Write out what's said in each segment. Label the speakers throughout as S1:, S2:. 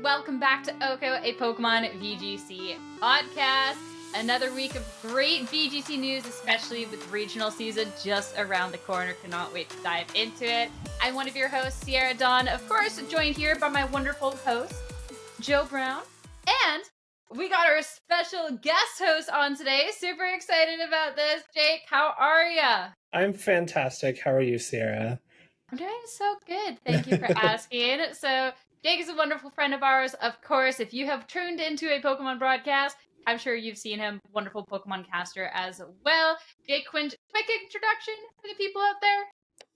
S1: and welcome back to OHKO, a Pokemon VGC podcast. Another week of great VGC news, especially with regional season just around the corner. Cannot wait to dive into it. I'm one of your hosts, Sierra Dawn, of course, joined here by my wonderful host, Joe Brown. And we got our special guest host on today. Super excited about this. Jake, how are ya?
S2: I'm fantastic. How are you, Sierra?
S1: I'm doing so good. Thank you for asking. So, Jake is a wonderful friend of ours. Of course, if you have tuned into a Pokemon broadcast, I'm sure you've seen him. Wonderful Pokemon caster as well. Jake, quick introduction for the people out there.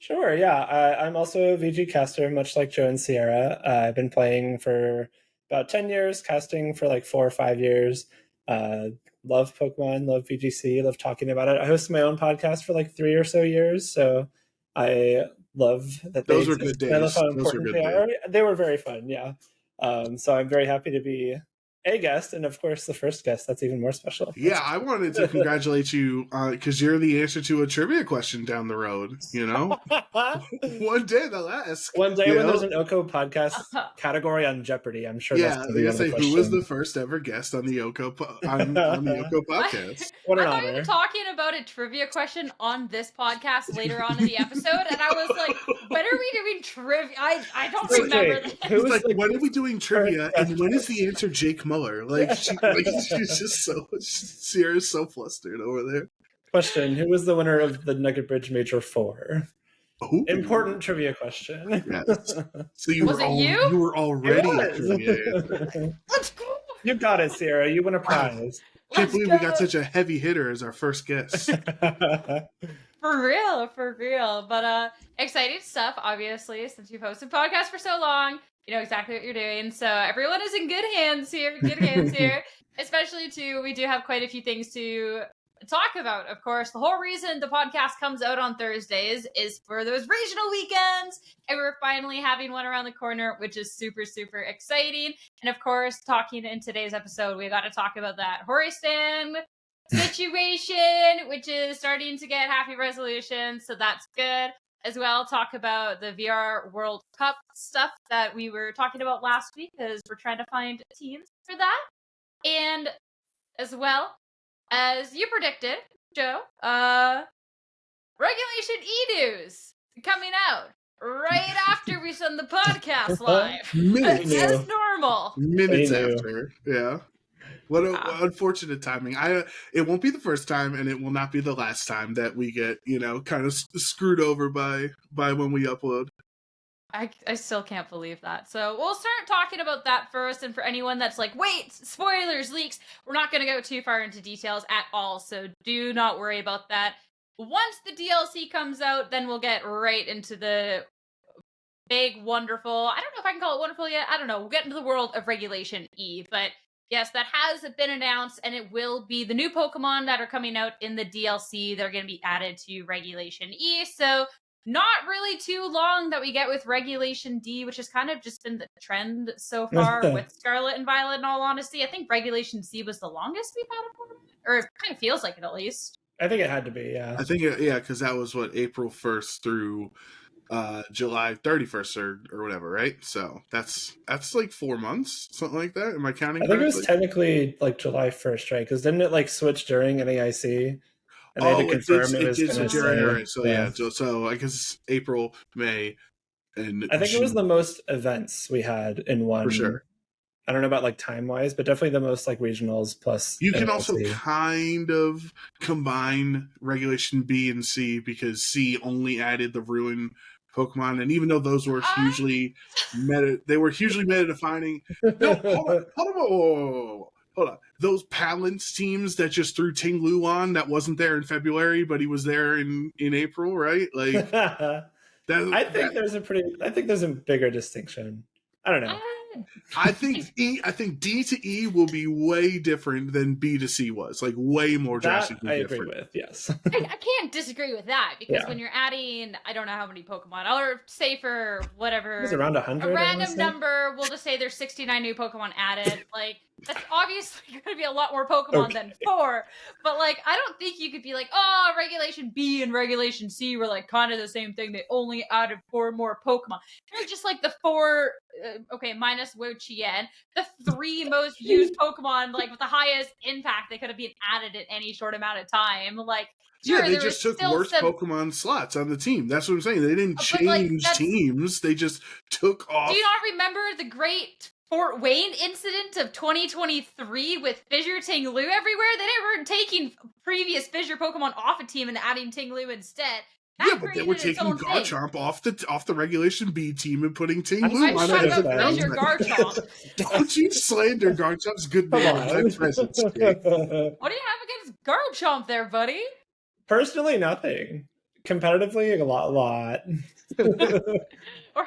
S2: Sure, yeah. I'm also a VG caster, much like Joe and Sierra. I've been playing for about 10 years, casting for like 4 or 5 years. Love Pokemon, love VGC, love talking about it. I hosted my own podcast for like 3 or so years, so I love that
S3: those were good days.
S2: I love how important they are. They were very fun, yeah. So I'm very happy to be a guest, and of course the first guest. That's even more special.
S3: Yeah, I wanted to congratulate you because you're the answer to a trivia question down the road. You know, one day they'll ask.
S2: One day when there's an OHKO podcast category on Jeopardy, I'm sure.
S3: Yeah, they're gonna say who was the first ever guest on the OHKO on the OHKO podcast.
S2: What an
S1: I
S2: honor!
S1: thought you were talking about a trivia question on this podcast later on in the episode, and I was like, "When are we doing trivia?" I don't remember this.
S3: Who's like, when are we doing trivia? And when is the answer Jake Muller? She's just so Sierra's so flustered over there.
S2: Question: who was the winner of the Nugget Bridge Major 4?
S3: Ooh.
S2: Important trivia question.
S3: Yes. So you were already a trivia.
S1: Let's go.
S2: You got it, Sierra. You win a prize.
S3: Can't believe we got such a heavy hitter as our first guest.
S1: For real. But exciting stuff, obviously, since you've hosted podcasts for so long. You know exactly what you're doing. So everyone is in good hands here. Especially, too, we do have quite a few things to talk about. Of course, the whole reason the podcast comes out on Thursdays is for those regional weekends. And we're finally having one around the corner, which is super, super exciting. And of course, talking in today's episode, we got to talk about that Horistan situation, which is starting to get happy resolution. So that's good. As well, talk about the VR World Cup stuff that we were talking about last week, because we're trying to find teams for that. And as well, as you predicted, Joe, Regulation E news coming out right after we send the podcast live.
S3: Minutes.
S1: As normal.
S3: Minutes after, yeah. What unfortunate timing. It won't be the first time, and it will not be the last time that we get, kind of screwed over by when we upload.
S1: I still can't believe that. So we'll start talking about that first. And for anyone that's like, wait, spoilers, leaks, we're not going to go too far into details at all. So do not worry about that. Once the DLC comes out, then we'll get right into the big, wonderful, I don't know if I can call it wonderful yet. I don't know. We'll get into the world of Regulation E. But yes, that has been announced, and it will be the new Pokemon that are coming out in the DLC. They're going to be added to Regulation E. So not really too long that we get with Regulation D, which has kind of just been the trend so far with Scarlet and Violet, in all honesty. I think Regulation C was the longest we've had a Pokemon, or it kind of feels like it at least.
S2: I think it had to be, yeah.
S3: I think, because that was April 1st through July 31st or whatever, right? So that's like 4 months, something like that. Am I counting
S2: I think
S3: correctly?
S2: it was technically like July 1st, right? Because didn't it like switch during NAIC? And they had to confirm it was going to
S3: So yeah, so I guess April, May, and
S2: I think
S3: June.
S2: it was the most events we had in one.
S3: For sure.
S2: I don't know about like time wise, but definitely the most like regionals plus.
S3: You can
S2: NAIC.
S3: also kind of combine Regulation B and C, because C only added the Ruin Pokemon, and even though those were hugely meta defining. No, hold on. Those Palance teams that just threw Ting Lu on, that wasn't there in February, but he was there in April, right? Like
S2: I think there's a bigger distinction. I don't know.
S3: I think D to E will be way different than B to C was. Like way more drastically different.
S2: I agree with, yes.
S1: I can't disagree with that, because when you're adding, I don't know how many Pokemon, or say for whatever,
S2: it's around 100.
S1: A random number, we'll just say there's 69 new Pokemon added. Like, that's obviously going to be a lot more Pokemon than 4. But, like, I don't think you could be like, oh, Regulation B and Regulation C were, like, kind of the same thing. They only added 4 more Pokemon. They're just, like, the 4 okay, minus Wo-Chien, the 3 most used Pokemon, like with the highest impact they could have been added in any short amount of time. Like, sure,
S3: they
S1: there
S3: just
S1: was
S3: took
S1: still
S3: worse
S1: some.
S3: Pokemon slots on the team. That's what I'm saying. They didn't
S1: But, like,
S3: change
S1: that's-
S3: teams. They just took off.
S1: Do you not remember the great Fort Wayne incident of 2023 with Fissure Ting-Lu everywhere? They weren't taking previous Fissure Pokemon off a team and adding Ting-Lu instead. That
S3: But they were
S1: created its
S3: taking
S1: own thing.
S3: Garchomp off the Regulation B team and putting Ting-Lu
S1: I
S3: on
S1: shut
S3: it.
S1: up Fissure Garchomp.
S3: Don't you slander Garchomp's good name in my presence, Jake.
S1: What do you have against Garchomp there, buddy?
S2: Personally, nothing. Competitively, a lot.
S1: Or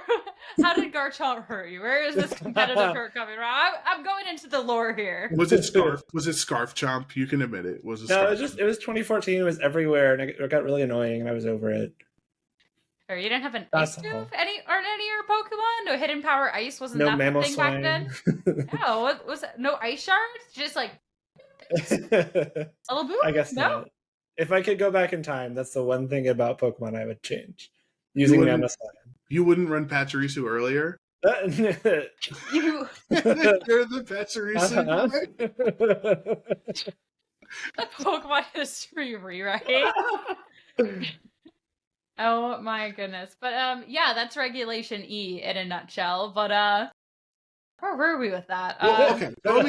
S1: how did Garchomp hurt you? Where is this competitive hurt coming from? I'm going into the lore here.
S3: Was it Scarf? Was it Scarf Chomp? You can admit it. Was it
S2: No,
S3: Scarf?
S2: it was 2014. It was everywhere, and it got really annoying, and I was over it.
S1: Or you didn't have an
S2: That's
S1: ice
S2: all.
S1: move any of your Pokemon? No hidden power ice wasn't
S2: No
S1: that the
S2: mammal
S1: thing back then? No, what was it? No ice shards? Just like little boo?
S2: I guess
S1: no.
S2: not. If I could go back in time, that's the one thing about Pokemon I would change. Using Mammoth
S3: You wouldn't run Pachirisu earlier?
S2: Slime.
S1: You
S3: You're the Pachirisu guy?
S1: the Pokemon history rewrite. Oh my goodness. But yeah, that's Regulation E in a nutshell. But where were we with that?
S3: Well, okay. All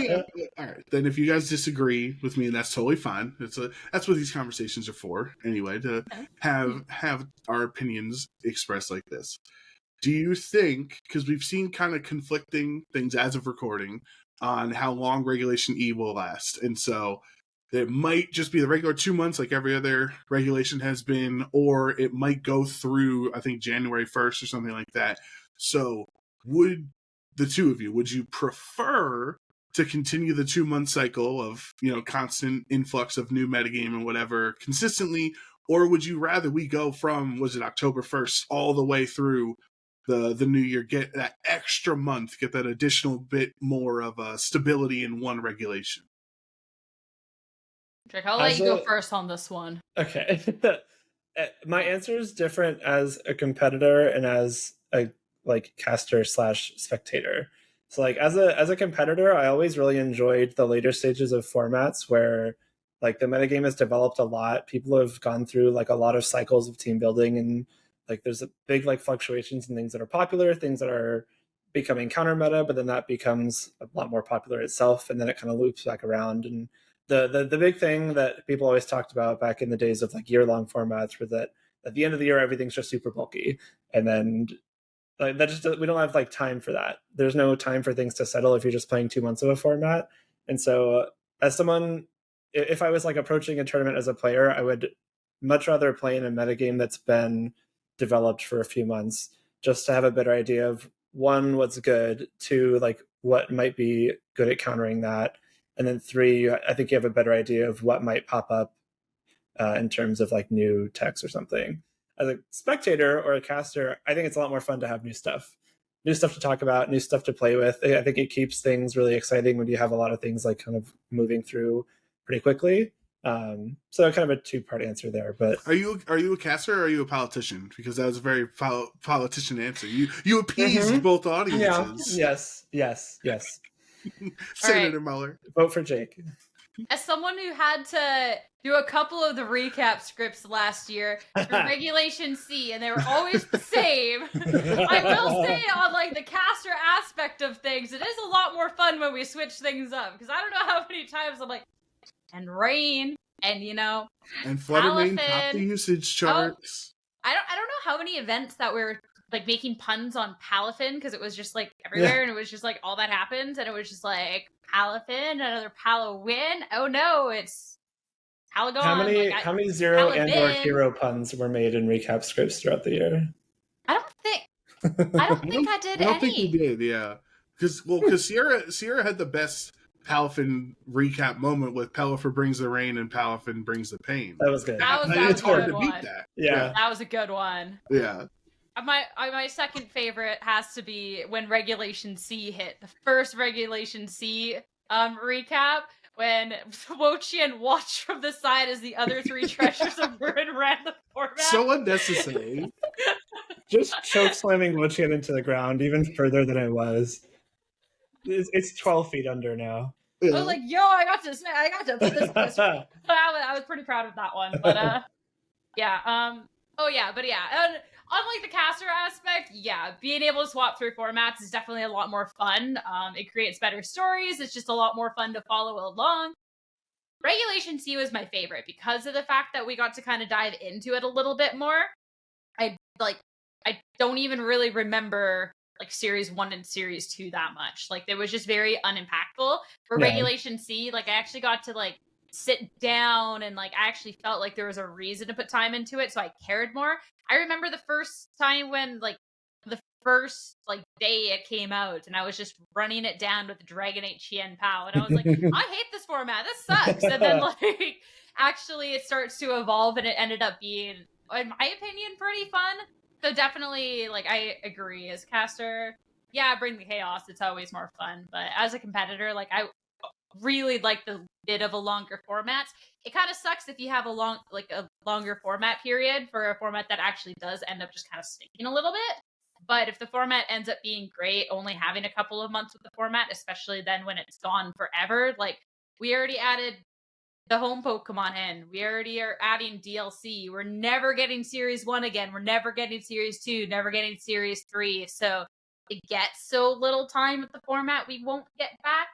S3: right. Then if you guys disagree with me, that's totally fine. That's what these conversations are for, anyway, to have our opinions expressed like this. Do you think, because we've seen kind of conflicting things as of recording on how long Regulation E will last, and so it might just be the regular 2 months like every other regulation has been, or it might go through, I think, January 1st or something like that. So would the two of you, would you prefer to continue the 2 month cycle of, constant influx of new metagame and whatever consistently, or would you rather we go from, was it October 1st all the way through the new year, get that extra month, get that additional bit more of stability in one regulation?
S1: Drake, I'll let you go first on this one.
S2: Okay. My answer is different as a competitor and as a caster / spectator. So as a competitor, I always really enjoyed the later stages of formats where the metagame has developed a lot. People have gone through a lot of cycles of team building, and there's a big fluctuations in things that are popular, things that are becoming counter meta, but then that becomes a lot more popular itself, and then it kind of loops back around. And the big thing that people always talked about back in the days of year-long formats were that at the end of the year everything's just super bulky, and then we don't have time for that. There's no time for things to settle if you're just playing 2 months of a format. And so as someone, if I was approaching a tournament as a player, I would much rather play in a metagame that's been developed for a few months, just to have a better idea of, one, what's good, two, what might be good at countering that, and then three, I think you have a better idea of what might pop up in terms of new techs or something. As a spectator or a caster, I think it's a lot more fun to have new stuff to talk about, new stuff to play with. I think it keeps things really exciting when you have a lot of things kind of moving through pretty quickly. So kind of a two-part answer there. But
S3: are you a caster or are you a politician? Because that was a very politician answer. You appeased both audiences.
S2: Yeah. Yes.
S3: Senator
S1: right.
S3: Muller.
S2: Vote for Jake.
S1: As someone who had to do a couple of the recap scripts last year for Regulation C, and they were always the same, I will say on the caster aspect of things, it is a lot more fun when we switch things up, because I don't know how many times I'm and rain, and
S3: and Fluttermane top
S1: Palafin.
S3: the usage charts.
S1: I don't know how many events that were making puns on Palafin, because it was just everywhere, and it was just all that happened, and it was just Palafin, another Palawin. Oh no, it's Palagon.
S2: How many zero and or hero puns were made in recap scripts throughout the year?
S1: I don't think I did any.
S3: I don't think you did, yeah. Because Sierra had the best Palafin recap moment with Peliffer brings the rain and Palafin brings the pain.
S2: That was good.
S3: It's hard to beat that.
S2: Yeah.
S1: That was a good one.
S3: Yeah.
S1: My second favorite has to be when Regulation C hit. The first Regulation C recap, when Wo-Chien watched from the side as the other three treasures of Ruin ran the format.
S3: So unnecessary.
S2: Just choke slamming Wo-Chien into the ground even further than I was. It's 12 feet under now.
S1: I was like, yo, I got to put this. I was pretty proud of that one, but yeah. Oh yeah, but yeah. And unlike the caster aspect, yeah, being able to swap through formats is definitely a lot more fun. It creates better stories. It's just a lot more fun to follow along. Regulation C was my favorite because of the fact that we got to kind of dive into it a little bit more. I don't even really remember like Series 1 and Series 2 that much. Like, it was just very unimpactful. For Regulation C, like, I actually got to, like, sit down and, like, I actually felt like there was a reason to put time into it, so I cared more. I remember the first time when, like, the first, like, day it came out, and I was just running it down with the Dragonite Chien Pao, and I was like, I hate this format, this sucks! And then, like, actually it starts to evolve, and it ended up being, in my opinion, pretty fun. So definitely, like, I agree. As caster, yeah, bring the chaos. It's always more fun. But as a competitor, like, I really like the bit of a longer format. It kind of sucks if you have a longer format period for a format that actually does end up just kind of stinking a little bit. But if the format ends up being great, only having a couple of months with the format, especially then when it's gone forever, like, we already added the home Pokemon in. We already are adding DLC. We're never getting Series 1 again. We're never getting Series 2, never getting Series 3. So it gets so little time with the format we won't get back.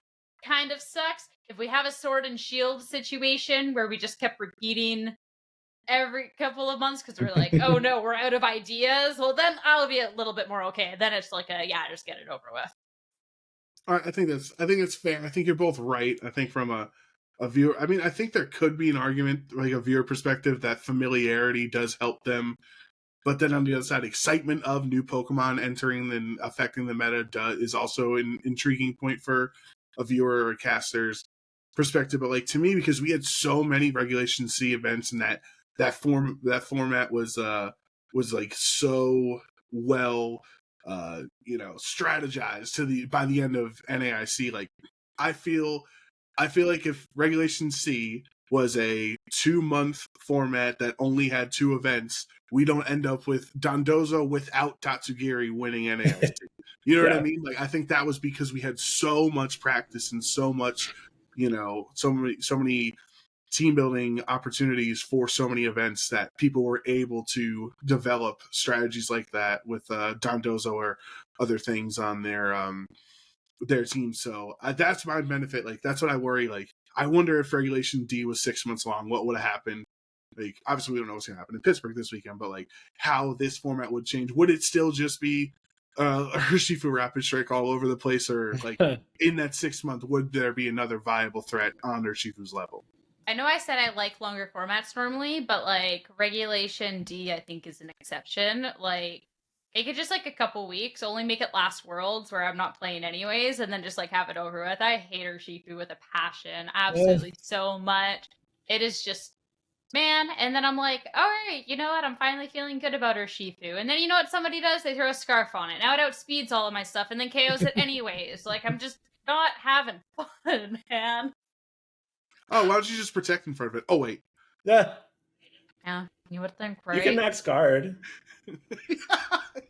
S1: Kind of sucks. If we have a Sword and Shield situation where we just kept repeating every couple of months because we're like, oh no, we're out of ideas, well, then I'll be a little bit more okay. Then it's like just get it over with.
S3: All right, I think that's fair. I think you're both right. I think from a viewer, I mean, I think there could be an argument, like a viewer perspective, that familiarity does help them. But then on the other side, excitement of new Pokemon entering and affecting the meta is also an intriguing point for a viewer or a caster's perspective. But like, to me, because we had so many Regulation C events and that format was like so well strategized by the end of NAIC. Like, I feel like if Regulation C was a 2-month format that only had 2 events, we don't end up with Dondozo without Tatsugiri winning NAIC. You know what I mean? Like, I think that was because we had so much practice and so much, so many team building opportunities for so many events that people were able to develop strategies like that with Dondozo or other things on their team. So that's my benefit. Like, that's what I worry. Like, I wonder if Regulation D was 6 months long, what would have happened? Like, obviously we don't know what's gonna happen in Pittsburgh this weekend, but like, how this format would change. Would it still just be Urshifu Rapid Strike all over the place, or like in that 6 month, would there be another viable threat on Urshifu's level?
S1: I know I said I like longer formats normally, but like Regulation D, I think, is an exception. Like, make it just like a couple weeks, only make it last Worlds where I'm not playing anyways, and then just like have it over with. I hate Urshifu with a passion, absolutely so much. It is just, man. And then I'm like, all right, you know what? I'm finally feeling good about Urshifu. And then you know what somebody does? They throw a scarf on it. Now it outspeeds all of my stuff and then KOs it anyways. Like, I'm just not having fun, man.
S3: Oh, why don't you just protect in front of it? Oh, wait.
S2: Yeah,
S1: you would think, right?
S2: you can max guard.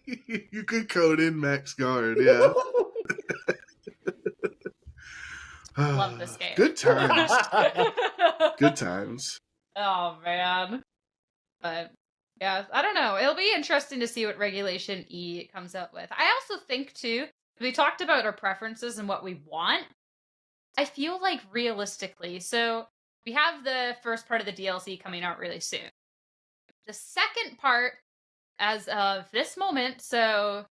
S3: You could code in max guard, yeah.
S1: Love this game.
S3: Good times. Good times.
S1: Oh, man. But, yeah, I don't know. It'll be interesting to see what Regulation E comes out with. I also think, too, we talked about our preferences and what we want. I feel like realistically, so we have the first part of the DLC coming out really soon. The second part, as of this moment, so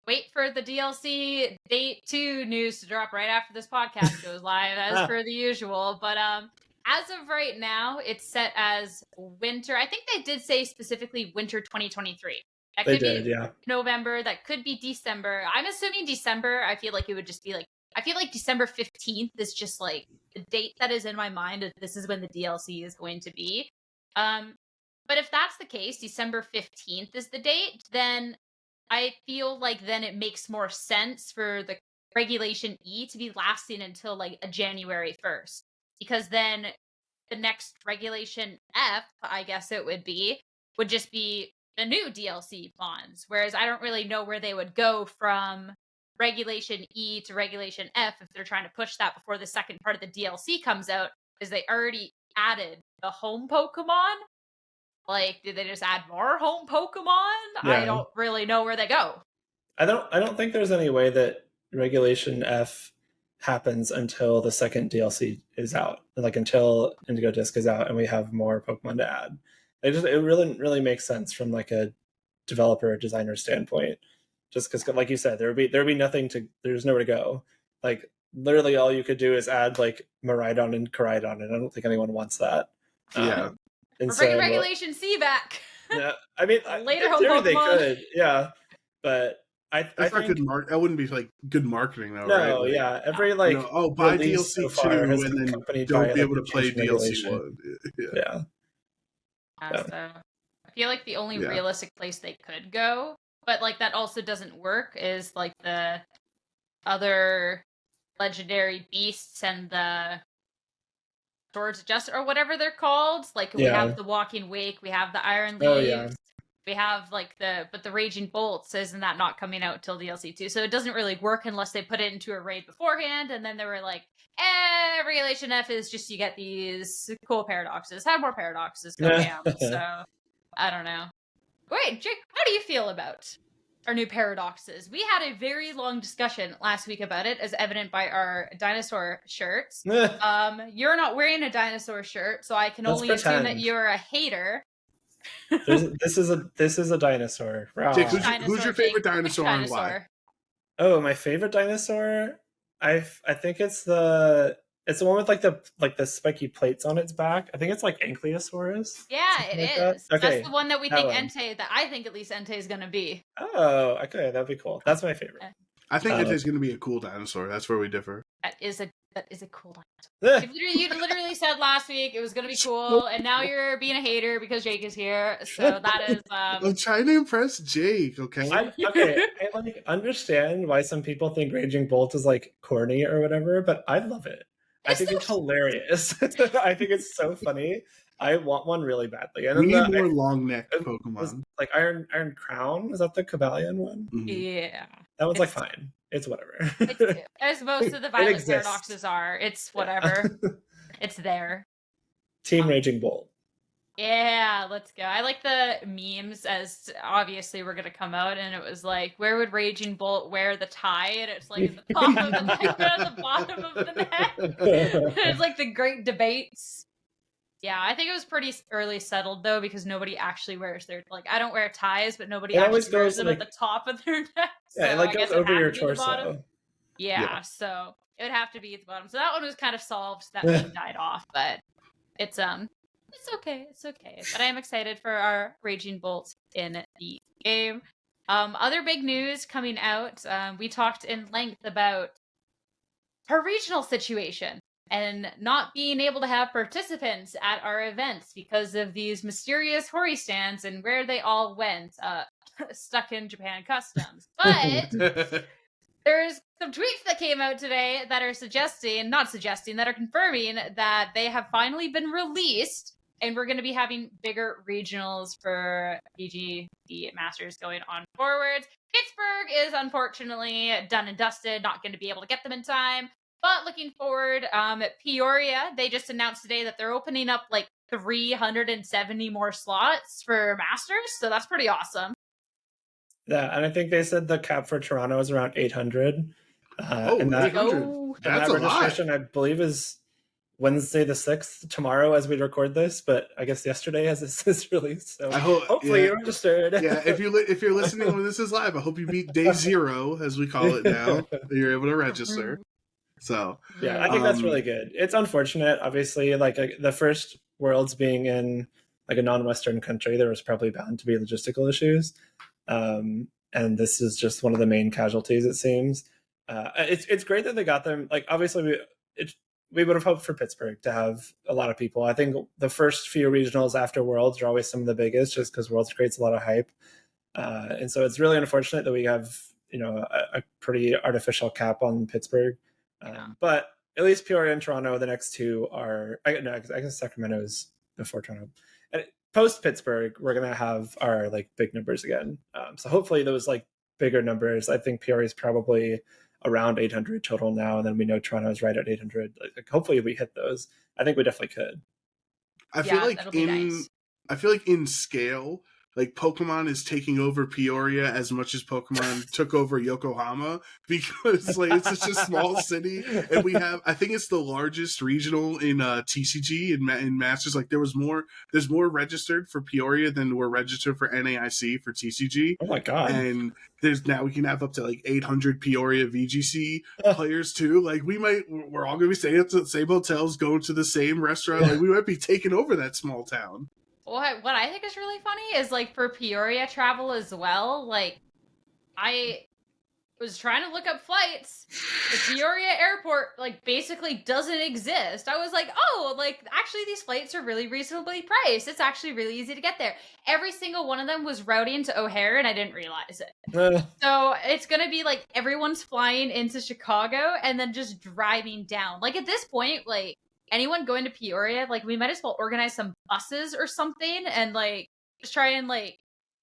S1: wait for the DLC Date 2 news to drop right after this podcast goes live, as per the usual. But as of right now, it's set as winter. I think they did say specifically winter 2023. That could be November. That could be December. I'm assuming December. I feel like it would just be like, I feel like December 15th is just like the date that is in my mind. This is when the DLC is going to be. But if that's the case, December 15th is the date, then I feel like then it makes more sense for the Regulation E to be lasting until like a January 1st. Because then the next Regulation F, I guess it would just be the new DLC pawns, whereas I don't really know where they would go from Regulation E to Regulation F if they're trying to push that before the second part of the DLC comes out, because they already added the home Pokemon. Like, did they just add more home Pokemon? I don't really know where they go.
S2: I don't think there's any way that Regulation F happens until the second DLC is out, like until Indigo Disc is out and we have more Pokemon to add. It really makes sense from like a developer or designer standpoint, just because, like you said, there'd be nothing to, there's nowhere to go. Like literally all you could do is add like Miraidon and Koraidon, and I don't think anyone wants that.
S3: Yeah.
S2: And
S1: we're bringing Regulation C back.
S2: Yeah, I mean,
S1: later home Pokemon.
S2: They could, yeah, but I
S3: That's
S2: think
S3: not good that wouldn't be like good marketing though,
S2: no,
S3: right? Like,
S2: yeah, every like
S3: buy DLC
S2: so far
S3: 2
S2: has
S3: and
S2: been
S3: then
S2: accompanied
S3: don't
S2: by,
S3: be
S2: like,
S3: able to play
S2: change in
S3: DLC
S2: regulation.
S3: 1.
S2: Yeah.
S1: So I feel like the only realistic place they could go, but like that also doesn't work, is like the other legendary beasts and the Swords Adjust or whatever they're called. Like we have the Walking Wake, we have the Iron Leaves, we have like the Raging Bolts. Isn't that not coming out till DLC 2? So it doesn't really work unless they put it into a raid beforehand, and then they were like, Regulation F is just you get these cool paradoxes. Have more paradoxes, go ham. So I don't know. Wait, Jake, how do you feel about our new paradoxes? We had a very long discussion last week about it, as evident by our dinosaur shirts. You're not wearing a dinosaur shirt, so I can only assume that you're a hater.
S2: This is a dinosaur.
S3: Jake, who's your favorite dinosaur and why?
S2: Oh, my favorite dinosaur? I think it's the one with like the spiky plates on its back. I think it's like Ankylosaurus.
S1: Yeah, it is.
S2: Okay,
S1: that's the one that we think Entei, that I think at least Entei is going to be.
S2: Oh, okay, that'd be cool. That's my favorite.
S3: I think Entei's going to be a cool dinosaur. That's where we differ.
S1: That is a cool dinosaur. You literally said last week it was going to be cool, and now you're being a hater because Jake is here. So that is.
S3: I'm trying to impress Jake. Okay.
S2: I like understand why some people think Raging Bolt is like corny or whatever, but I love it. I think it's hilarious. I think it's so funny. I want one really badly. And
S3: we need more long neck Pokemon.
S2: Like Iron Crown. Is that the Cavalion one?
S1: Mm-hmm. Yeah.
S2: That one's like fine. It's whatever.
S1: As most of the Violet paradoxes are. It's whatever. It's there.
S2: Team Raging Bolt.
S1: Yeah, let's go. I like the memes, as obviously we're going to come out, and it was like, where would Raging Bolt wear the tie? And it's like at the top of the neck, at the bottom of the neck. It's like the great debates. Yeah, I think it was pretty early settled, though, because nobody actually wears their, like, I don't wear ties, but nobody actually wears them at the top of their neck. So
S2: yeah, it like goes over your torso.
S1: Yeah, so it would have to be at the bottom. So that one was kind of solved. That one died off, but it's okay. It's okay. But I am excited for our Raging Bolt in the game. Other big news coming out. We talked in length about her regional situation and not being able to have participants at our events because of these mysterious Hori stands and where they all went, stuck in Japan Customs. But there's some tweets that came out today that are that are confirming that they have finally been released, and we're going to be having bigger regionals for VGC Masters going on forward. Pittsburgh is unfortunately done and dusted, not going to be able to get them in time. But looking forward, Peoria, they just announced today that they're opening up like 370 more slots for Masters, so that's pretty awesome.
S2: Yeah, and I think they said the cap for Toronto is around 800.
S3: And that, 800. That's a
S2: registration,
S3: lot.
S2: I believe, is Wednesday the 6th, tomorrow as we record this, but I guess yesterday as this is released. So hopefully you're registered.
S3: Yeah, if you're listening when this is live, I hope you beat day 0, as we call it now. You're able to register. So
S2: yeah, I think that's really good. It's unfortunate, obviously, like the first Worlds being in like a non-Western country, there was probably bound to be logistical issues. And this is just one of the main casualties, it seems. It's great that they got them. Like, obviously, we would have hoped for Pittsburgh to have a lot of people. I think the first few regionals after Worlds are always some of the biggest, just because Worlds creates a lot of hype. And so it's really unfortunate that we have, a pretty artificial cap on Pittsburgh. But at least Peoria and Toronto, the next two are. I guess Sacramento is before Toronto. And post Pittsburgh, we're gonna have our like big numbers again. So hopefully those like bigger numbers. I think Peoria is probably around 800 total now, and then we know Toronto's right at 800. Like, hopefully we hit those. I think we definitely could.
S3: I feel like in scale, like Pokemon is taking over Peoria as much as Pokemon took over Yokohama, because like it's such a small city, and we have, I think it's the largest regional in TCG in Masters. Like there's more registered for Peoria than were registered for NAIC for TCG.
S2: Oh my god!
S3: And now we can have up to like 800 Peoria VGC players too. Like we're all gonna be staying at the same hotels, going to the same restaurant. Like we might be taking over that small town.
S1: What I think is really funny is, like, for Peoria travel as well, like, I was trying to look up flights. The Peoria airport, like, basically doesn't exist. I was like, oh, like, actually these flights are really reasonably priced. It's actually really easy to get there. Every single one of them was routing to O'Hare, and I didn't realize it. So it's gonna be, like, everyone's flying into Chicago and then just driving down. Like, at this point, like, anyone going to Peoria, like, we might as well organize some buses or something and, like, just try and, like,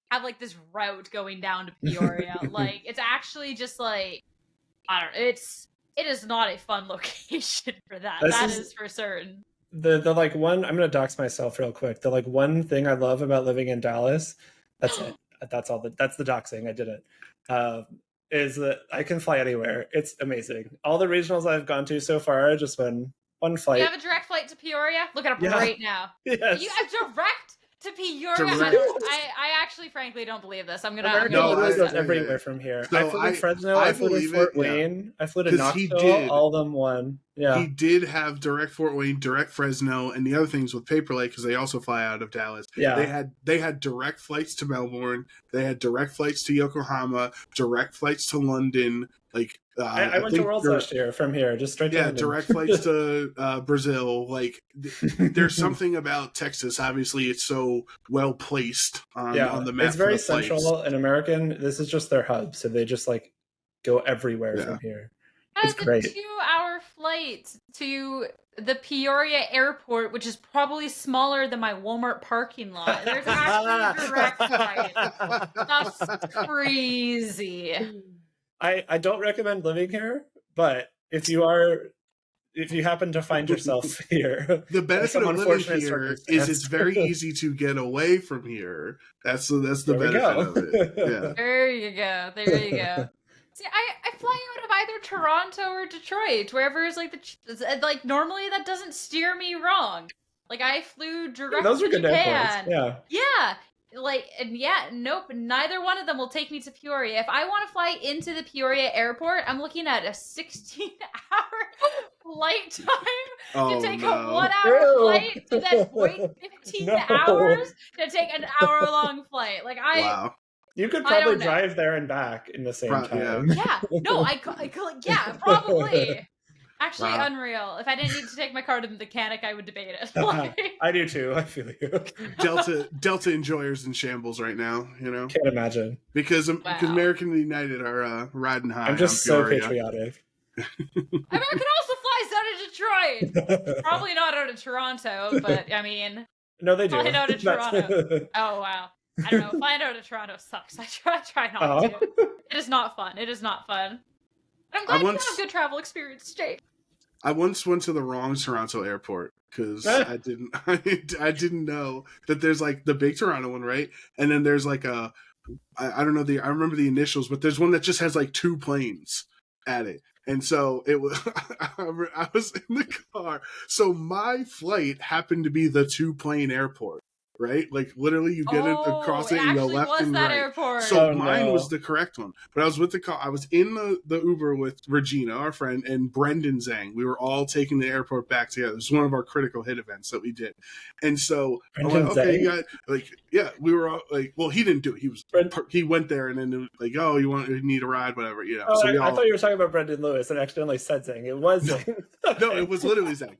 S1: have, like, this route going down to Peoria. Like, it's actually just, like, I don't know. It is not a fun location for that. That is for certain.
S2: The like one, I'm gonna dox myself real quick. The like one thing I love about living in Dallas, that's it. That's all. That's the doxing. I did it. Is that I can fly anywhere. It's amazing. All the regionals I've gone to so far, just been one flight.
S1: You have a direct flight to Peoria? Look it up right now.
S2: Yes.
S1: You have direct to Peoria?
S3: Direct.
S1: I actually, frankly, don't believe this. I'm gonna.
S2: Goes everywhere from here. So I flew to Fresno. I flew to Fort Wayne. I flew to Knoxville. All of them won. Yeah.
S3: He did have direct Fort Wayne, direct Fresno, and the other things with Paper Lake, because they also fly out of Dallas.
S2: Yeah.
S3: They had direct flights to Melbourne. They had direct flights to Yokohama. Direct flights to London. Like.
S2: I went to Worlds last year from here, just straight to London.
S3: Direct flights to Brazil. Like, there's something about Texas. Obviously, it's so well placed on the map.
S2: It's very central and American. This is just their hub, so they just like go everywhere from here. It's great.
S1: A 2-hour flight to the Peoria airport, which is probably smaller than my Walmart parking lot. There's actually a direct flight. That's crazy.
S2: I don't recommend living here, but if you happen to find yourself here,
S3: the benefit of living here is it's very easy to get away from here. That's the benefit of it. Yeah.
S1: There you go. See, I fly out of either Toronto or Detroit, wherever is like normally that doesn't steer me wrong. Like I flew direct to Japan. Yeah. Like, and nope, neither one of them will take me to Peoria. If I want to fly into the Peoria airport, I'm looking at a 16-hour flight time to take a 1-hour flight to then wait 15 hours to take an hour-long flight. Like,
S2: wow. You could probably drive there and back in the same time.
S1: Yeah, no, I could, probably. Actually, unreal. If I didn't need to take my car to the mechanic, I would debate it.
S2: I do too. I feel you.
S3: Delta enjoyers in shambles right now. You know,
S2: can't imagine
S3: because American United are riding high.
S2: I'm just so patriotic.
S1: American also flies out of Detroit. Probably not out of Toronto, but I mean,
S2: no, they do.
S1: Flying out of Toronto. Oh wow. I don't know. Flying out of Toronto sucks. I try not to. It is not fun. I'm glad you had a good travel experience, Jake.
S3: I once went to the wrong Toronto airport because I didn't know that there's like the big Toronto one, right? And then there's like I don't know I remember the initials, but there's one that just has like 2 planes at it. And so it was I was in the car. So my flight happened to be the 2-plane airport. Right? Like, literally, you get it across it and go left and right.
S1: Airport.
S3: So mine was the correct one. But I was with the car. I was in the Uber with Regina, our friend, and Brendan Zhang. We were all taking the airport back together. It was one of our critical hit events that we did. And so I went, okay, you got, like, we were all like, well, he didn't do it. He went there and then it was like, oh, you need a ride, whatever, you know.
S2: Oh, so I thought you were talking about Brendan Lewis and accidentally said Zhang. It was Zhang.
S3: No, it was literally Zhang.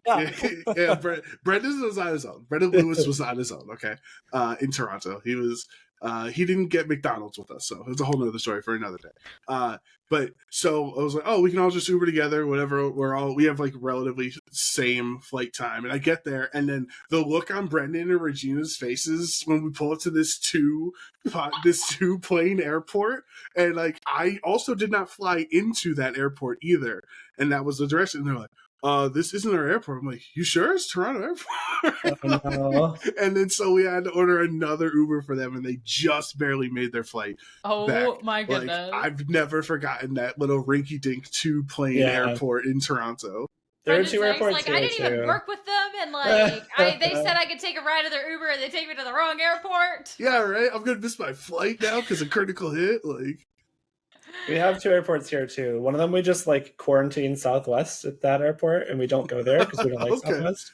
S3: Brendan was on his own. Brendan Lewis was on his own, okay? In Toronto. He was He didn't get McDonald's with us, so it's a whole nother story for another day. But so I was like, oh, we can all just Uber together, whatever. We have like relatively same flight time. And I get there, and then the look on Brendan and Regina's faces when we pull up to this two plane airport, and like I also did not fly into that airport either, and that was the direction. And they're like, this isn't our airport. I'm like, you sure it's Toronto Airport?
S2: Oh, no.
S3: And then so we had to order another Uber for them, and they just barely made their flight.
S1: Oh
S3: back.
S1: my goodness.
S3: Like, I've never forgotten that little rinky-dink two-plane airport in Toronto.
S2: There are two airports
S1: like,
S2: here,
S1: I didn't
S2: too.
S1: even work with them, and like they said I could take a ride of their Uber, and they take me to the wrong airport.
S3: Yeah, right? I'm going to miss my flight now because of critical hit. Like,
S2: we have two airports here too. One of them we just like quarantine Southwest at that airport, and we don't go there because we don't like
S3: Okay.
S2: Southwest.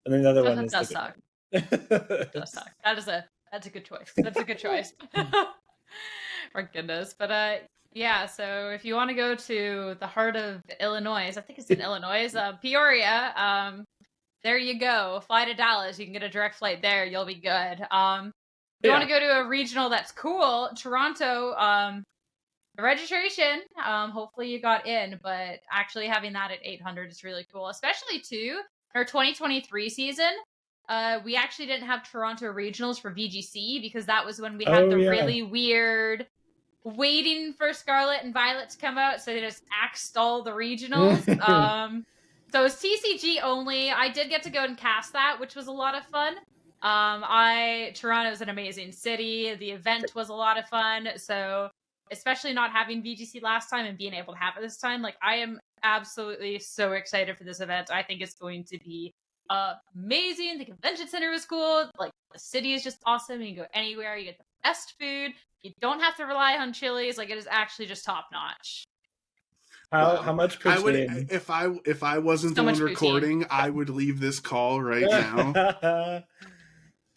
S2: And then the other one
S1: That
S2: is
S1: does suck. That does suck. That's a good choice. That's a good choice. My goodness. But yeah, so if you want to go to the heart of Illinois, I think it's in Illinois, Peoria, there you go. Fly to Dallas. You can get a direct flight there. You'll be good. If you want to go to a regional that's cool, Toronto, the registration, hopefully you got in, but actually having that at 800 is really cool, especially too, our 2023 season. We actually didn't have Toronto regionals for VGC because that was when we had really weird waiting for Scarlet and Violet to come out, so they just axed all the regionals. So it was TCG only. I did get to go and cast that, which was a lot of fun. Toronto is an amazing city. The event was a lot of fun. So especially not having VGC last time and being able to have it this time, like I am absolutely so excited for this event. I think it's going to be amazing. The convention center was cool. Like the city is just awesome. You can go anywhere. You get the best food. You don't have to rely on Chili's. Like it is actually just top notch.
S2: How much poutine?
S3: I would if I wasn't the one recording, I would leave this call right now.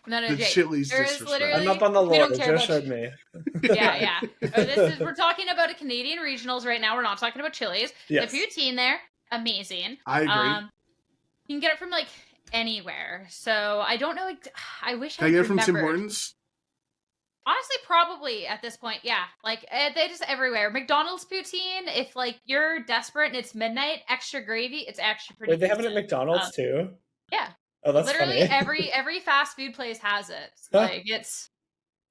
S1: No,
S3: the
S1: Jake,
S3: Chili's
S1: there is
S3: disrespect.
S1: literally,
S2: I'm up on the
S1: we
S2: lore.
S1: don't care
S2: Just
S1: about
S2: showed me.
S1: Yeah. We're talking about a Canadian regionals right now. We're not talking about Chili's.
S2: Yes.
S1: The poutine there, amazing.
S3: I agree.
S1: You can get it from like anywhere. So I don't know. I wish
S3: Can
S1: I
S3: I get it from
S1: remembered.
S3: Tim Hortons?
S1: Honestly, probably at this point, yeah. Like they just everywhere. McDonald's poutine. If like you're desperate and it's midnight, extra gravy. It's actually pretty.
S2: Wait, they have it at
S1: decent.
S2: McDonald's too?
S1: Yeah.
S2: Oh, that's
S1: Literally
S2: funny.
S1: every fast food place has it. Like it's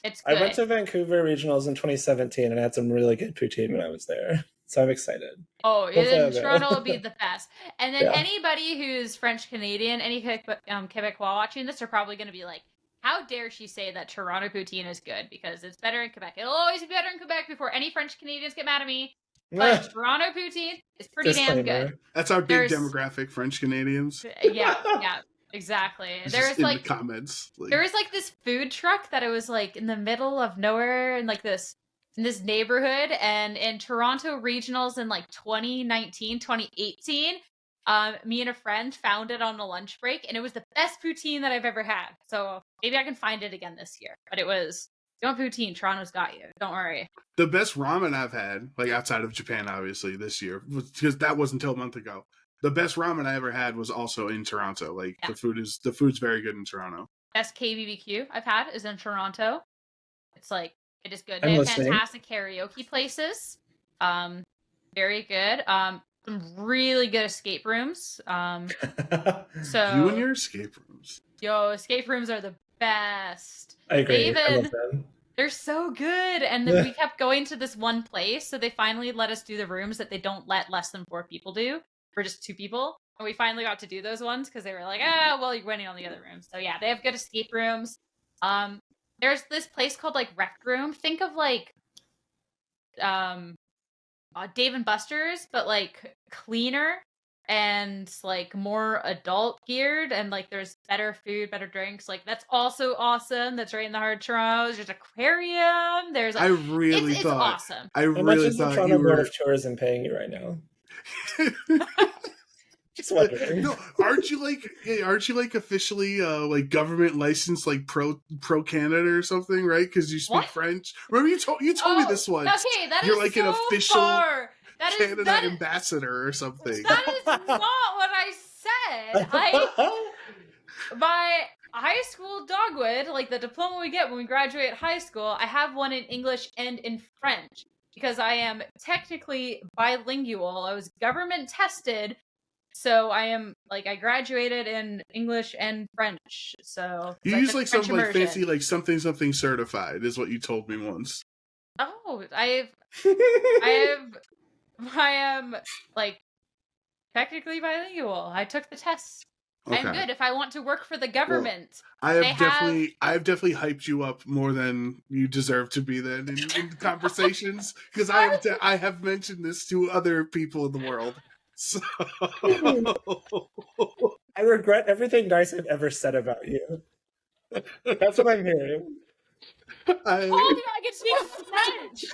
S1: good.
S2: I went to Vancouver Regionals in 2017 and I had some really good poutine when I was there. So I'm excited.
S1: Oh,
S2: Hopefully
S1: in Toronto will be the best. And then
S2: Yeah.
S1: anybody who's French Canadian, any Quebecois watching this are probably going to be like, how dare she say that Toronto poutine is good? Because it's better in Quebec. It'll always be better in Quebec before any French Canadians get mad at me. But Toronto poutine is pretty damn good.
S3: That's our big demographic, French Canadians.
S1: Yeah, exactly.
S3: There's like the comments.
S1: There was like this food truck that it was like in the middle of nowhere in like this neighborhood, and in Toronto regionals in like 2019, 2018, me and a friend found it on a lunch break, and it was the best poutine that I've ever had. So maybe I can find it again this year. But it was, don't poutine, Toronto's got you. Don't worry.
S3: The best ramen I've had, like outside of Japan, obviously this year, because that wasn't until a month ago. The best ramen I ever had was also in Toronto. Like the food's very good in Toronto. Best
S1: KBBQ I've had is in Toronto. It is good.
S2: I'm
S1: They have
S2: listening.
S1: fantastic karaoke places. Very good. Some really good escape rooms. So
S3: You and your escape rooms.
S1: Escape rooms are the best.
S2: I agree. I love them.
S1: They're so good. And then we kept going to this one place, so they finally let us do the rooms that they don't let less than 4 people do, for just 2 people. And we finally got to do those ones because they were like, well, you're winning on the other rooms. So yeah, they have good escape rooms. There's this place called like Rec Room. Think of like Dave and Buster's, but like cleaner and like more adult geared, and like there's better food, better drinks. Like that's also awesome. That's right in the heart of Toronto. There's an aquarium. It's awesome.
S3: I
S2: How much
S3: really
S2: is the
S3: thought
S2: Toronto
S3: you
S2: Board
S3: were.
S2: of Tourism paying you right now? Just wondering.
S3: No, aren't you like officially like government licensed like pro Canada or something, right? Because you speak French. Remember you told me this once.
S1: Okay, that
S3: You're
S1: is
S3: like
S1: so
S3: an official
S1: far.
S3: Canada ambassador or something.
S1: That is not what I said. high school dogwood, like the diploma we get when we graduate high school, I have one in English and in French because I am technically bilingual. I was government tested, so I am like I graduated in English and French. So
S3: You
S1: like
S3: use
S1: the
S3: like
S1: French
S3: some like
S1: immersion.
S3: fancy like something certified is what you told me once.
S1: Oh, I am like technically bilingual. I took the test. I'm
S3: Okay.
S1: good if I want to work for the government.
S3: I
S1: They
S3: have
S1: have-
S3: definitely hyped you up more than you deserve to be then in conversations because I have mentioned this to other people in the world. So
S2: I regret everything nice I've ever said about you. That's what I'm hearing.
S1: told you I can speak French.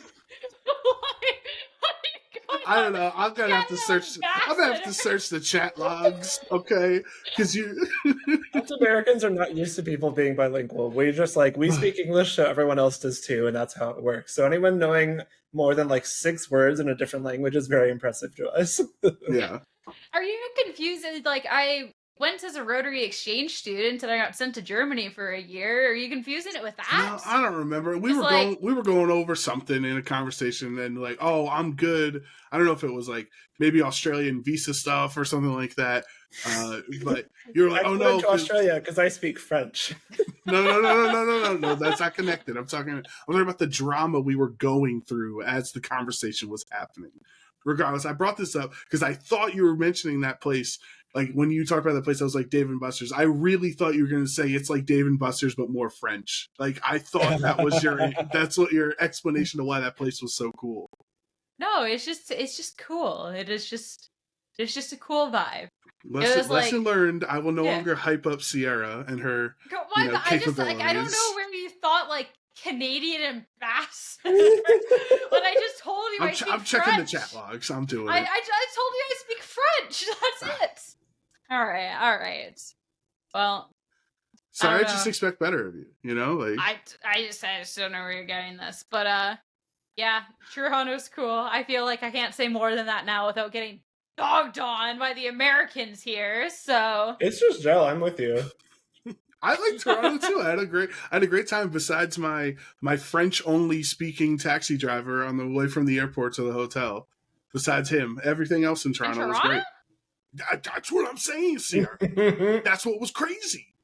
S3: I don't know. I'm gonna have to search. I'm gonna have to search the chat logs, okay? Because you.
S2: Us Americans are not used to people being bilingual. We just we speak English, so everyone else does too, and that's how it works. So anyone knowing more than 6 words in a different language is very impressive to us.
S3: Yeah.
S1: Are you confused? Like I went as a Rotary exchange student and I got sent to Germany for a year. Are you confusing it with that?
S3: No, I don't remember. We were going over something in a conversation, and oh, I'm good. I don't know if it was maybe Australian visa stuff or something like that. But you're like, oh no,
S2: to Australia because I speak French.
S3: No. That's not connected. I'm talking about the drama we were going through as the conversation was happening. Regardless, I brought this up because I thought you were mentioning that place. When you talked about that place, I was like Dave and Buster's. I really thought you were going to say it's like Dave and Buster's, but more French. I thought that was that's what your explanation to why that place was so cool.
S1: No, it's just cool. It's just a cool vibe.
S3: Lesson learned. I will no longer hype up Sierra and her capabilities.
S1: I don't know where you thought Canadian ambassador when I just told you
S3: I'm checking the chat logs. I'm doing it.
S1: I told you I speak French. That's it. All right. Well,
S3: sorry, I just expect better of you.
S1: I just don't know where you're getting this, but yeah, Toronto's cool. I feel like I can't say more than that now without getting dogged on by the Americans here. So
S2: it's just Joe. I'm with you.
S3: I like Toronto too. I had a great time. Besides my French only speaking taxi driver on the way from the airport to the hotel. Besides him, everything else in Toronto was great. That's what I'm saying, Sierra. That's what was crazy.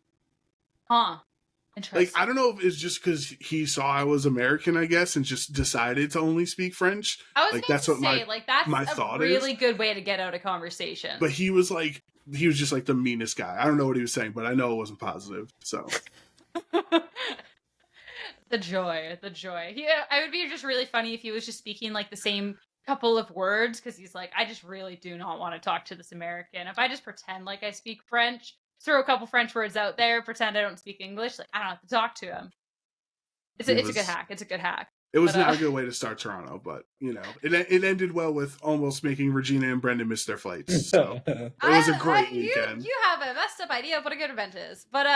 S1: Huh. Interesting.
S3: I don't know if it's just because he saw I was American, I guess, and just decided to only speak French.
S1: I was that's
S3: my thought is.
S1: Really good way to get out of conversation.
S3: But he was just the meanest guy. I don't know what he was saying, but I know it wasn't positive. So
S1: the joy. Yeah, I would be just really funny if he was just speaking the same couple of words because he's I just really do not want to talk to this American. If I just pretend like I speak French, throw a couple French words out there, pretend I don't speak English, I don't have to talk to him. It's a good hack. It's a good hack.
S3: It was not a good way to start Toronto, but it ended well with almost making Regina and Brendan miss their flights. So it was a great weekend.
S1: You have a messed up idea of what a good event is, but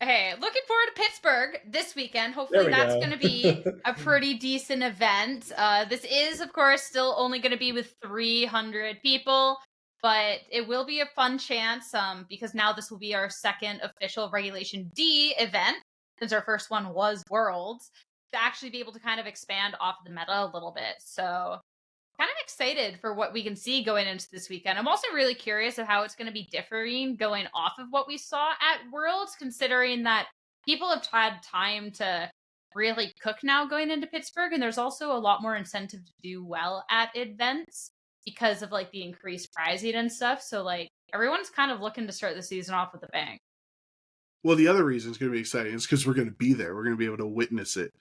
S1: hey, looking forward to Pittsburgh this weekend. Hopefully that's going to be a pretty decent event. This is, of course, still only going to be with 300 people, but it will be a fun chance because now this will be our second official Regulation D event, since our first one was Worlds, to actually be able to kind of expand off the meta a little bit. So kind of excited for what we can see going into this weekend. I'm also really curious of how it's going to be differing going off of what we saw at Worlds, considering that people have had time to really cook now going into Pittsburgh, and there's also a lot more incentive to do well at events because of the increased pricing and stuff. So everyone's kind of looking to start the season off with a bang.
S3: Well, the other reason it's going to be exciting is because we're going to be there. We're going to be able to witness it.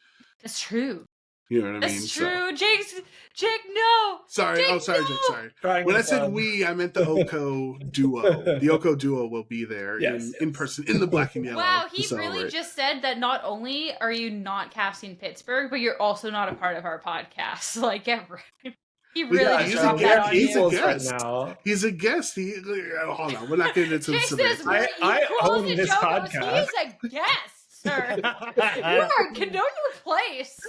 S1: That's true.
S3: You know what I mean?
S1: That's true. Jake, no.
S3: Sorry.
S1: Jake,
S3: sorry,
S1: no.
S3: Jake. Sorry. When I said we, I meant the OHKO duo. The OHKO duo will be there in person in the black and yellow.
S1: Wow, he really just said that not only are you not casting Pittsburgh, but you're also not a part of our podcast. Get right. He really
S3: he's
S1: just that on
S3: he's
S1: you.
S3: a guest. Right now. He's a guest. Hold on, we're not getting into the
S1: says,
S2: I own this podcast.
S1: He's a guest, sir. You know your place.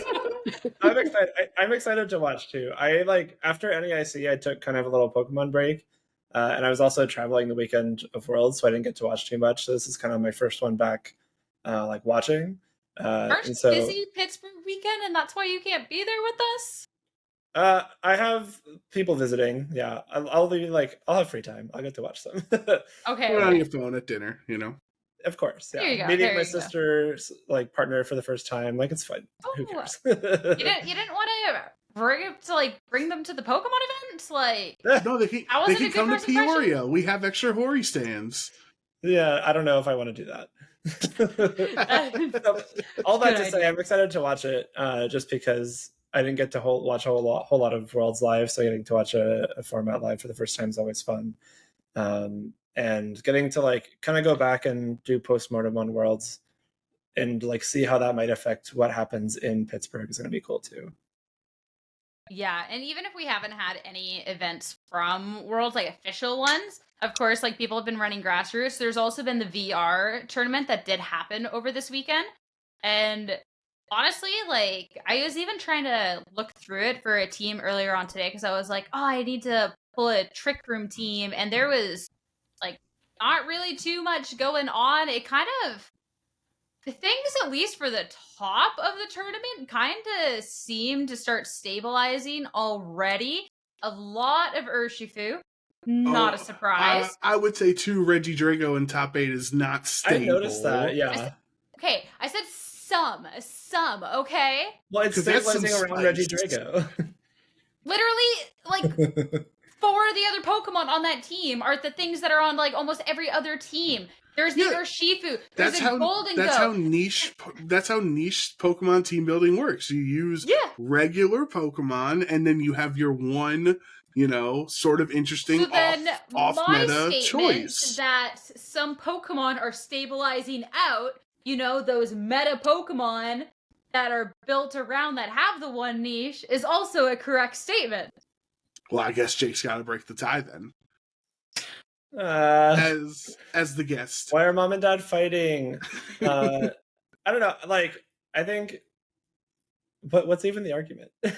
S2: I'm excited. I'm excited to watch too. I after NEIC, I took kind of a little Pokemon break, And I was also traveling the weekend of Worlds, so I didn't get to watch too much. So this is kind of my first one back, like watching.
S1: Aren't
S2: And
S1: you
S2: so
S1: busy Pittsburgh weekend, and that's why you can't be there with us?
S2: I have people visiting. Yeah, I'll be like, I'll have free time. I'll get to watch them.
S1: Okay,
S3: Put it on
S1: okay.
S3: your phone at dinner,
S2: Of course,
S1: There
S2: yeah.
S1: you go,
S2: Meeting
S1: there
S2: my
S1: you go.
S2: sister's like partner for the first time, like it's fun. Who
S1: Oh,
S2: cares?
S1: you didn't want to bring them to the Pokemon event? Like,
S3: No, they can,
S1: How was
S3: they
S1: it a
S3: can
S1: good
S3: come to
S1: first impression?
S3: Peoria. We have extra Hori stands.
S2: Yeah, I don't know if I want to do that. All that to say, I'm excited to watch it, just because I didn't get to watch a whole lot of Worlds live, so getting to watch a format live for the first time is always fun. And getting to like kind of go back and do postmortem on Worlds and like see how that might affect what happens in Pittsburgh is going to be cool too.
S1: Yeah, and even if we haven't had any events from Worlds, like official ones, of course, like people have been running grassroots. There's also been the VR tournament that did happen over this weekend. And honestly, like I was even trying to look through it for a team earlier on today because I was like, oh, I need to pull a trick room team. And there was like not really too much going on. It kind of the things, at least for the top of the tournament, kind of seem to start stabilizing already. A lot of Urshifu. Not a surprise.
S3: I would say too, Reggie Drago in top 8 is not stable.
S2: I noticed that, yeah.
S1: I said some, okay?
S2: Well, it's stabilizing around Reggie Drago.
S1: Literally, like, 4 of the other Pokemon on that team are the things that are on, like, almost every other team. There's the Urshifu. There's Golden Go.
S3: That's how niche Pokemon team building works. You use regular Pokemon, and then you have your one, sort of interesting off-meta choice.
S1: That some Pokemon are stabilizing out, those meta Pokemon that are built around that have the one niche is also a correct statement.
S3: Well, I guess Jake's got to break the tie then. As the guest.
S2: Why are mom and dad fighting? I don't know. Like, I think, but what's even the argument?
S3: That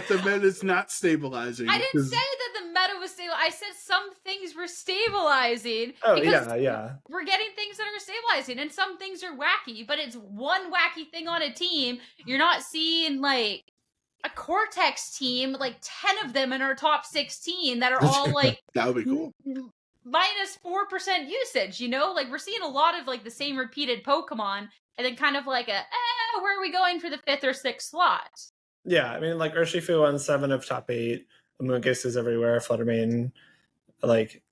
S3: the meta is not stabilizing.
S1: I didn't say that the meta was stable. I said some things were stabilizing.
S2: Oh, yeah.
S1: We're getting things that are stabilizing, and some things are wacky, but it's one wacky thing on a team. You're not seeing, like, a Cortex team, like 10 of them in our top 16 that are all like
S3: that would be cool.
S1: Minus 4% usage, like we're seeing a lot of like the same repeated Pokemon, and then kind of like where are we going for the 5th or 6th slot?
S2: Yeah, I mean, like Urshifu won 7 of top 8. Amoonguss is everywhere. Fluttermane, like,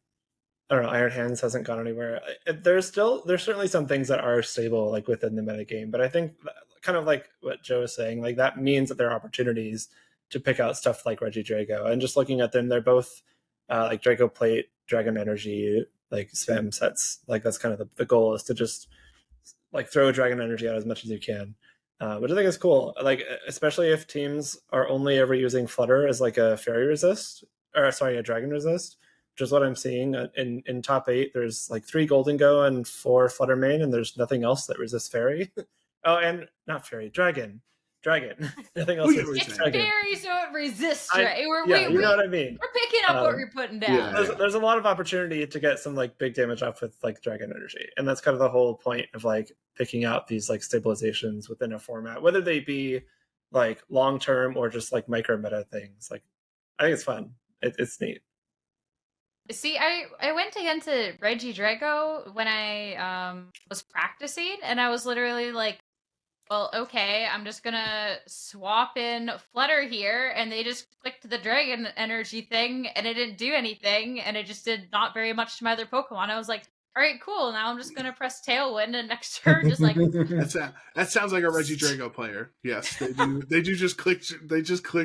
S2: I don't know, Iron Hands hasn't gone anywhere. There's certainly some things that are stable like within the metagame, but I think kind of like what Joe was saying, like that means that there are opportunities to pick out stuff like Reggie Drago. And just looking at them, they're both like Draco Plate, Dragon Energy, like spam sets. Like that's kind of the goal, is to just like throw Dragon Energy out as much as you can, which I think is cool. Like especially if teams are only ever using Flutter as like a fairy resist, or sorry, a dragon resist, which is what I'm seeing in top 8. There's like 3 Golden Go and 4 Fluttermane, and there's nothing else that resists fairy. Oh, and not fairy, dragon. Nothing else.
S1: It's fairy, so it resists.
S2: You know what I mean.
S1: We're picking up what you're putting down.
S2: Yeah. There's a lot of opportunity to get some like big damage off with like Dragon Energy, and that's kind of the whole point of like picking out these like stabilizations within a format, whether they be like long term or just like micro meta things. Like, I think it's fun. It's neat.
S1: See, I went against Reggie Drago when I was practicing, and I was literally like, well, okay, I'm just gonna swap in Flutter here, and they just clicked the Dragon Energy thing, and it didn't do anything, and it just did not very much to my other Pokemon. I was like, all right, cool, now I'm just gonna press Tailwind, and next turn, just like...
S3: That sounds like a Reggie Drago player. Yes, they do just click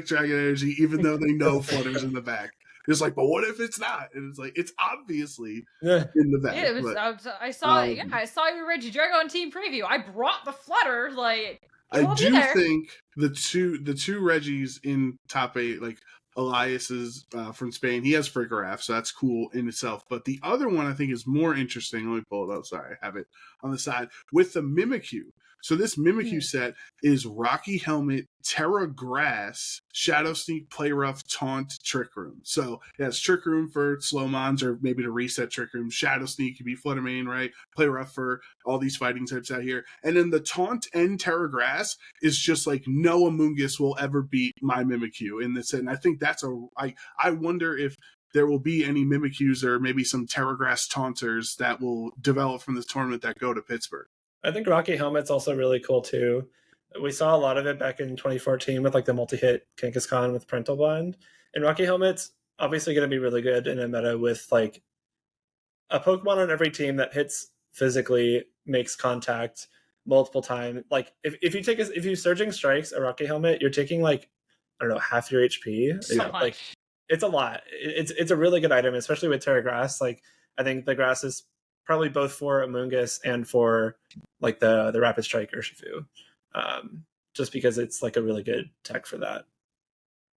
S3: Dragon Energy, even though they know Flutter's in the back. It's like, but what if it's not? And it's like, it's obviously in the back.
S1: Yeah, it was, I saw your Reggie Drago on Team Preview. I brought the Flutter. Like,
S3: I do think the two Reggies in top 8, like Elias is from Spain. He has Frickeraf, so that's cool in itself. But the other one I think is more interesting. Let me pull it up. Sorry, I have it on the side with the Mimikyu. So this Mimikyu set is Rocky Helmet, Terra Grass, Shadow Sneak, Play Rough, Taunt, Trick Room. So it has Trick Room for slow mons or maybe to reset Trick Room. Shadow Sneak could be Flutter Mane, right? Play Rough for all these fighting types out here. And then the Taunt and Terra Grass is just like no Amoonguss will ever beat my Mimikyu in this set. And I think that's I wonder if there will be any Mimikyus or maybe some Terra Grass Taunters that will develop from this tournament that go to Pittsburgh.
S2: I think Rocky Helmet's also really cool too. We saw a lot of it back in 2014 with like the multi-hit Kangaskhan with Parental Bond. And Rocky Helmet's obviously going to be really good in a meta with like a Pokemon on every team that hits physically, makes contact multiple times. Like if you Surging Strikes a Rocky Helmet, you're taking like, I don't know, half your HP.
S1: So much.
S2: Like it's a lot. It's a really good item, especially with Terra Grass. Like I think the grass is probably both for Amoonguss and for like the Rapid Strike Urshifu. Just because it's like a really good tech for that.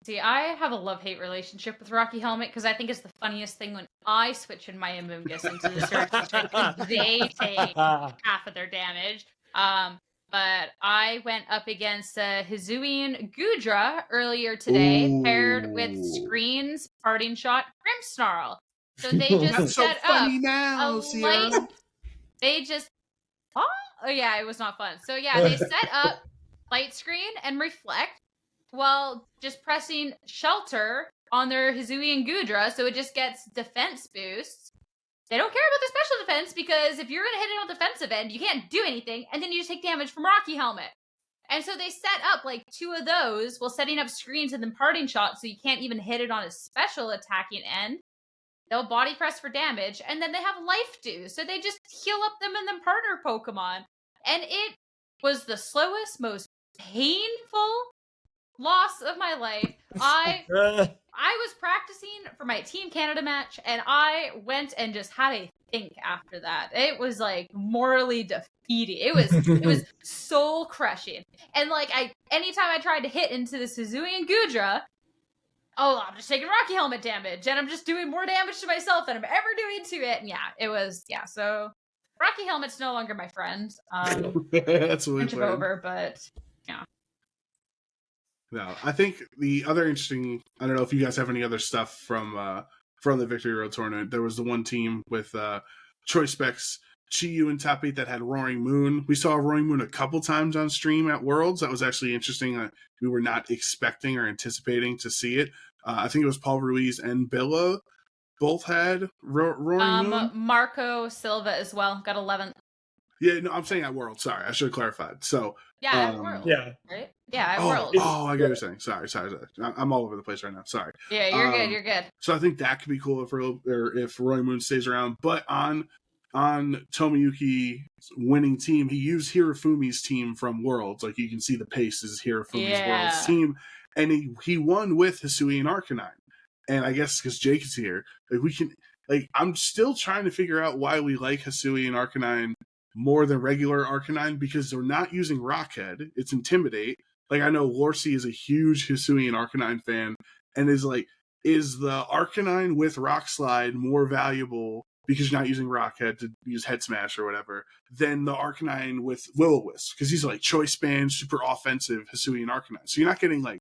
S1: See, I have a love-hate relationship with Rocky Helmet because I think it's the funniest thing when I switch in my Amoonguss into the Surging Strike because they take half of their damage. But I went up against Hisuian Gudra earlier today, paired with Screen's Parting Shot Grimmsnarl. So they just
S3: That's
S1: set
S3: so funny
S1: up
S3: now,
S1: a
S3: Sierra.
S1: light. They just oh yeah, it was not fun. So yeah, they set up Light Screen and Reflect while just pressing Shelter on their Hisuian Gudra, so it just gets defense boosts. They don't care about the special defense because if you're going to hit it on the defensive end, you can't do anything, and then you just take damage from Rocky Helmet. And so they set up like 2 of those while setting up screens and then Parting Shot, so you can't even hit it on a special attacking end. They'll body press for damage, and then they have life do, so they just heal up them and then partner Pokemon. And it was the slowest, most painful loss of my life. I was practicing for my Team Canada match, and I went and just had a think after that. It was like morally defeating. It was soul crushing. And like anytime I tried to hit into the Hisuian Gudra, I'm just taking Rocky Helmet damage, and I'm just doing more damage to myself than I'm ever doing to it. And so Rocky Helmet's no longer my friend.
S3: That's what we
S1: over, but yeah.
S3: No, I think the other interesting, I don't know if you guys have any other stuff from the Victory Road tournament. There was the one team with Troy Specs, Chi-Yu, and Top 8 that had Roaring Moon. We saw Roaring Moon a couple times on stream at Worlds. That was actually interesting. We were not expecting or anticipating to see it. I think it was Paul Ruiz and Billa both had Roaring Moon.
S1: Marco Silva as well got 11th.
S3: Yeah, no, I'm saying at Worlds. Sorry, I should have clarified. So
S1: at Worlds.
S2: Yeah.
S1: Right? Yeah, at Worlds.
S3: Oh, I get what you're saying. Sorry. I'm all over the place right now. Sorry.
S1: Yeah, you're good.
S3: So I think that could be cool if Roaring Moon stays around. But on Tomoyuki's winning team, he used Hirafumi's team from Worlds. Like you can see the pace is Hirafumi's Worlds team, and he won with Hisui and Arcanine. And I guess because Jake is here, I'm still trying to figure out why we like Hisui and Arcanine more than regular Arcanine, because they're not using Rockhead. It's Intimidate. Like I know Lorcy is a huge Hisui and Arcanine fan, and is the Arcanine with Rock Slide more valuable because you're not using Rockhead to use Head Smash or whatever than the Arcanine with Will-O-Wisp, because he's like Choice Band, super offensive Hisui and Arcanine. So you're not getting like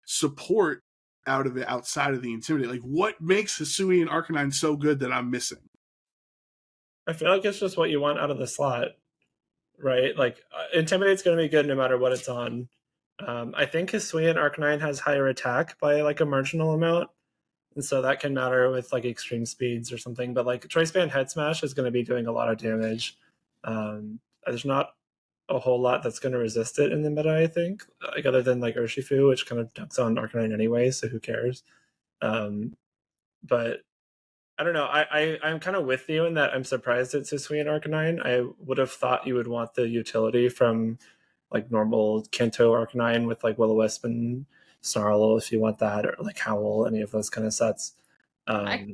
S3: support out of it outside of the Intimidate. Like what makes Hisui and Arcanine so good that I'm missing?
S2: I feel like it's just what you want out of the slot, right? Like Intimidate's going to be good no matter what it's on. I think Hisui and Arcanine has higher attack by like a marginal amount, and so that can matter with like extreme speeds or something. But like Choice Band Head Smash is going to be doing a lot of damage. There's not a whole lot that's going to resist it in the meta, I think, like other than like Urshifu, which kind of dunks on Arcanine anyway, so who cares? But I don't know. I'm kind of with you in that I'm surprised it's Hisui and Arcanine. I would have thought you would want the utility from like normal Kanto Arcanine with like Will-O-Wisp and Snarl if you want that, or like Howl, any of those kind of sets.
S1: I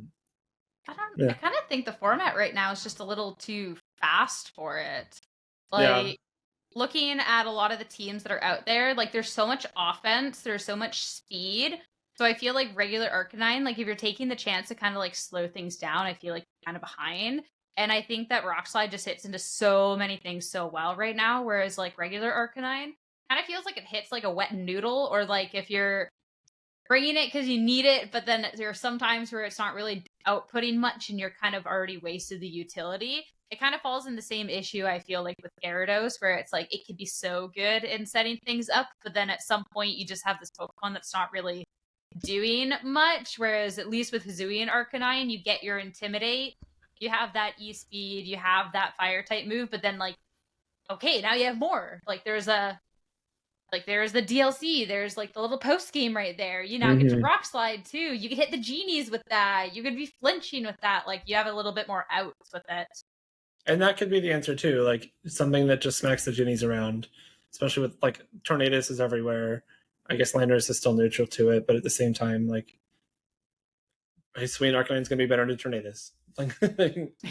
S1: kind of think the format right now is just a little too fast for it. Like looking at a lot of the teams that are out there, like there's so much offense, there's so much speed. So I feel like regular Arcanine, like if you're taking the chance to kind of like slow things down, I feel like you're kind of behind. And I think that Rock Slide just hits into so many things so well right now, whereas like regular Arcanine kind of feels like it hits like a wet noodle, or like if you're bringing it because you need it, but then there are some times where it's not really outputting much and you're kind of already wasted the utility. It kind of falls in the same issue, I feel like, with Gyarados, where it's like it can be so good in setting things up, but then at some point you just have this Pokemon that's not really doing much, whereas at least with Hisuian Arcanine, you get your Intimidate, you have that E-Speed, you have that Fire-type move, but then, like, okay, now you have more. Like, there's the DLC, there's, like, the little post-game right there. You now get to Rock Slide, too. You can hit the genies with that. You could be flinching with that. Like, you have a little bit more outs with it.
S2: And that could be the answer, too. Like, something that just smacks the genies around, especially with, like, Tornadus is everywhere. I guess Landorus is still neutral to it, but at the same time, like, Hisuian Arcanine's going to be better than Tornadus. Like,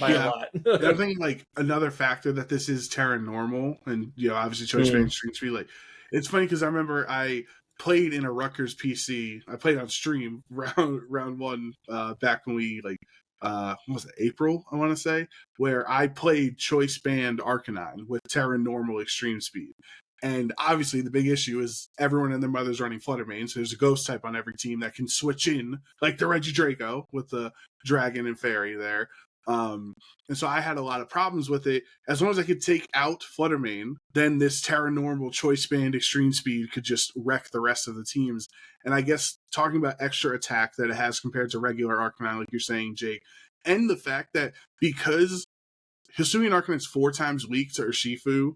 S2: by a lot.
S3: I think, like, another factor that this is Terra normal, and, you know, obviously Choice Band Stream Speed, like, it's funny because I remember I played in a Rutgers PC. I played on stream round one back when we, like, what was it, April, I want to say, where I played Choice Band Arcanine with Terra normal extreme speed. And obviously the big issue is everyone and their mother's running Flutter Mane, so there's a ghost type on every team that can switch in, like the Regidrago with the Dragon and Fairy there. And so I had a lot of problems with it. As long as I could take out Flutter Mane, then this Terra Normal Choice Band Extreme Speed could just wreck the rest of the teams. And I guess talking about extra attack that it has compared to regular Arcanine, like you're saying, Jake, and the fact that because Hisuian Arcanine's 4 times weak to Urshifu,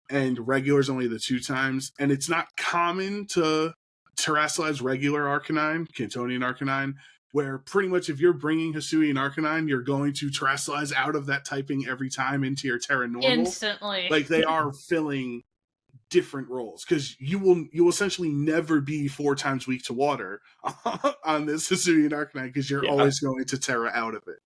S3: and regular's only the 2 times, and it's not common to terrestrialize regular Arcanine, Cantonian Arcanine, where pretty much if you're bringing Hisuian Arcanine, you're going to terrestrialize out of that typing every time into your Terra Normal.
S1: Instantly.
S3: Like, they are filling different roles, because you will essentially never be 4 times weak to water on this Hisuian Arcanine, because you're always going to Terra out of it.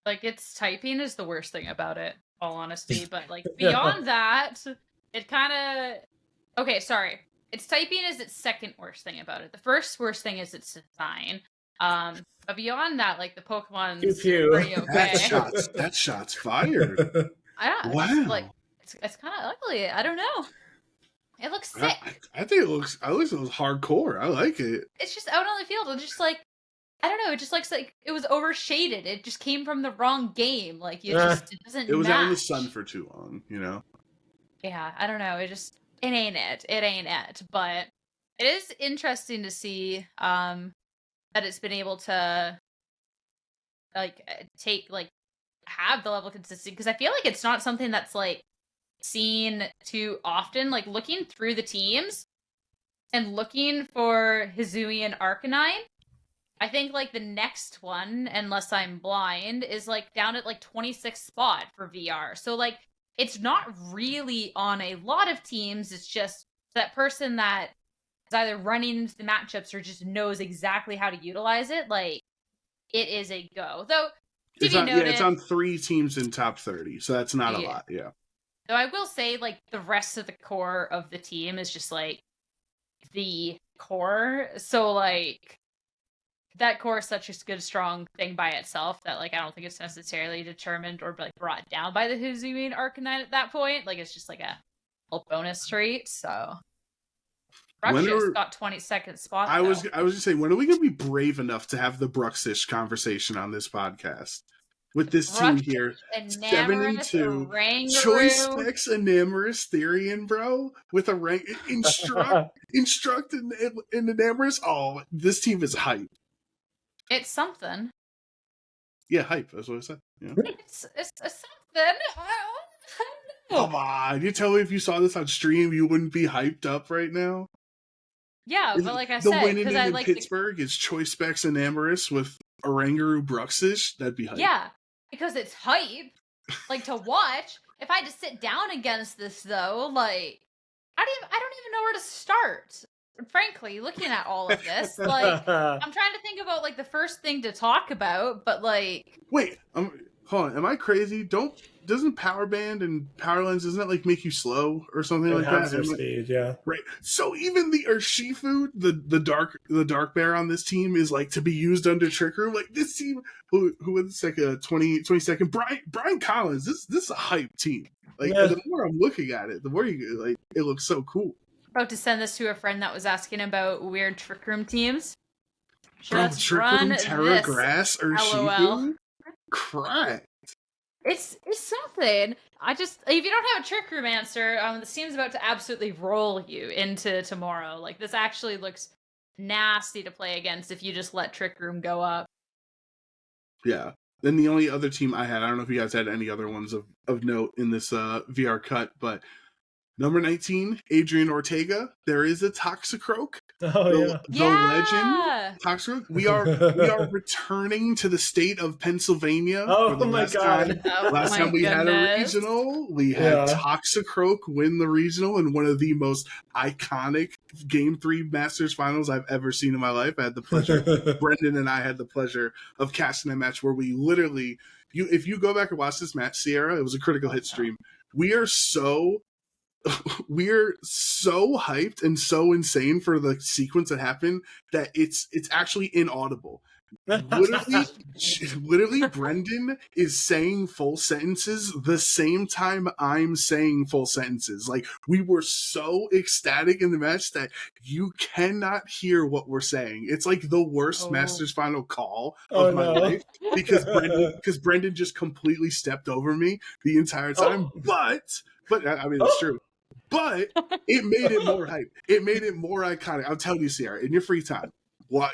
S1: Like, its typing is the worst thing about it, all honesty. But, like, beyond that, it kind of... Okay, sorry. Its typing is its second worst thing about it. The first worst thing is its design. But beyond that, like, the Pokemon's pretty okay.
S3: That shot's fired.
S1: Yeah,
S3: wow.
S1: Like, it's kind of ugly. I don't know. It looks sick.
S3: I think it looks hardcore. I like it.
S1: It's just out on the field. It's just like, I don't know. It just looks like it was overshaded. It just came from the wrong game. Like, it doesn't.
S3: It was
S1: match.
S3: out in the sun for too long, you know.
S1: Yeah, I don't know. It ain't it. It ain't it. But it is interesting to see that it's been able to have the level of consistency, because I feel like it's not something that's like seen too often. Like, looking through the teams and looking for Hisuian Arcanine, I think, like, the next one, unless I'm blind, is, like, down at, like, 26th spot for VR. So, like, it's not really on a lot of teams. It's just that person that is either running into the matchups or just knows exactly how to utilize it. Like, it is a go. Though,
S3: it's on 3 teams in top 30, so that's not a lot, yeah.
S1: Though I will say, like, the rest of the core of the team is just, like, the core. So, like, that core is such a good, strong thing by itself that, like, I don't think it's necessarily determined or, like, brought down by the Hisuian Arcanine at that point. Like, it's just, like, a little bonus trait, so... Bruxish got 22nd spot,
S3: I was just saying, when are we going to be brave enough to have the Bruxish conversation on this podcast? With this team here, 72, Choice Specs, Enamorous, Therian, bro, with a rank, Instruct and Enamorous. Oh, this team is hype.
S1: It's something.
S3: Yeah, hype. That's what I said. Yeah.
S1: It's something. I don't know.
S3: Come on, you tell me if you saw this on stream, you wouldn't be hyped up right now.
S1: Yeah, but like I said,
S3: the winning in Pittsburgh is Choice Specs Enamorous with Oranguru Bruxish. That'd be hype.
S1: Yeah, because it's hype. Like, to watch. If I had to sit down against this, though, like, I don't even know where to start. Frankly, looking at all of this, like, I'm trying to think about, like, the first thing to talk about, but, like...
S3: Wait, hold on, am I crazy? Don't doesn't Power Band and Power Lens, doesn't that like make you slow or something like
S2: Enhance
S3: that?
S2: your speed, yeah.
S3: Right. So even the Urshifu, the dark bear on this team is like to be used under Trick Room. Like this team, who was like a 22nd Brian Collins. This is a hype team. Like the more I'm looking at it, the more you like. It looks so cool.
S1: About to send this to a friend that was asking about weird Trick Room teams.
S3: Sure, let's Trick Room, Terra Grass, Urshifu. Crack.
S1: It's something. If you don't have a Trick Room answer, this team's about to absolutely roll you into tomorrow. Like, this actually looks nasty to play against if you just let Trick Room go up.
S3: Yeah. Then the only other team I don't know if you guys had any other ones of note in this VR cut, but number 19, Adrian Ortega. There is a Toxicroak.
S2: The
S3: legend Toxicroak. We are returning to the state of Pennsylvania.
S2: Oh my god!
S3: Last time we had a regional, we had Toxicroak win the regional in one of the most iconic Game 3 Masters finals I've ever seen in my life. I had the pleasure. Brendan and I had the pleasure of casting a match where we literally, if you go back and watch this match, Sierra, it was a critical hit stream. We're so hyped and so insane for the sequence that happened that it's actually inaudible. Literally, Brendan is saying full sentences the same time I'm saying full sentences. Like, we were so ecstatic in the match that you cannot hear what we're saying. It's like the worst Masters final call of my life because Brendan just completely stepped over me the entire time. But I mean, it's true. But it made it more hype. It made it more iconic. I'll tell you, Sierra, in your free time,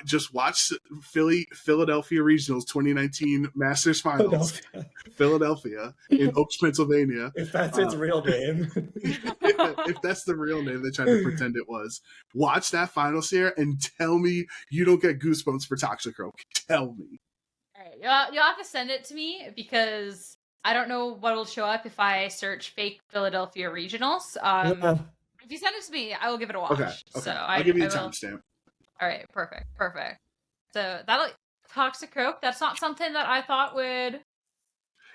S3: just watch Philadelphia Regionals 2019 Masters Finals. Philadelphia in Oaks, Pennsylvania.
S2: If that's its real name.
S3: if that's the real name they tried to pretend it was. Watch that final, Sierra, and tell me you don't get goosebumps for Toxicroak. Tell me.
S1: All right, you'll have to send it to me because I don't know what will show up if I search fake Philadelphia Regionals. If you send it to me, I will give it a watch.
S3: Okay.
S1: So
S3: I'll give you a timestamp.
S1: All right, perfect. So Toxicroak. That's not something that I thought would.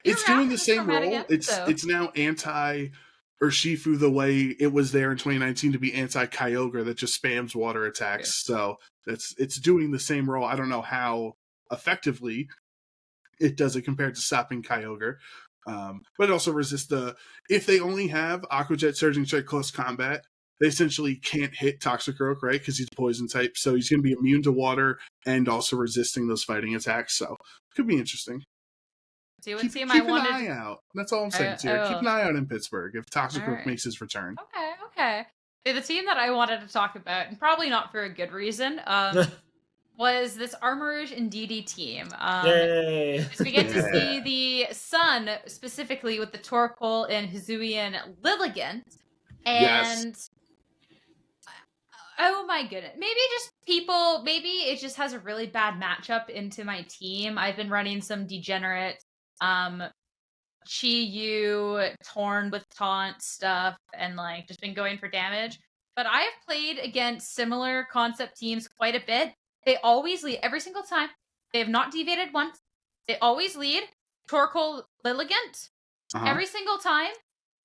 S3: It's doing the same role. It's now anti Urshifu the way it was there in 2019 to be anti Kyogre that just spams water attacks. So it's doing the same role. I don't know how effectively it does it compared to stopping Kyogre. But it also resists if they only have Aqua Jet, Surging Strike, Close Combat, they essentially can't hit Toxicroak, right? Because he's poison type. So he's going to be immune to water and also resisting those fighting attacks. So it could be interesting. Keep an eye out. That's all I'm saying to you. Keep an eye out in Pittsburgh if Toxicroak makes his return.
S1: Okay. The team that I wanted to talk about, and probably not for a good reason, was this Armourouge and DD team.
S2: Yay!
S1: So we get to see the Sun, specifically with the Torkoal and Hisuian Lilligant. And oh my goodness. Maybe it just has a really bad matchup into my team. I've been running some degenerate Chi-Yu, Torn with taunt stuff, and like just been going for damage. But I have played against similar concept teams quite a bit. They always lead every single time. They have not deviated once. They always lead. Torkoal Lilligant. Every single time,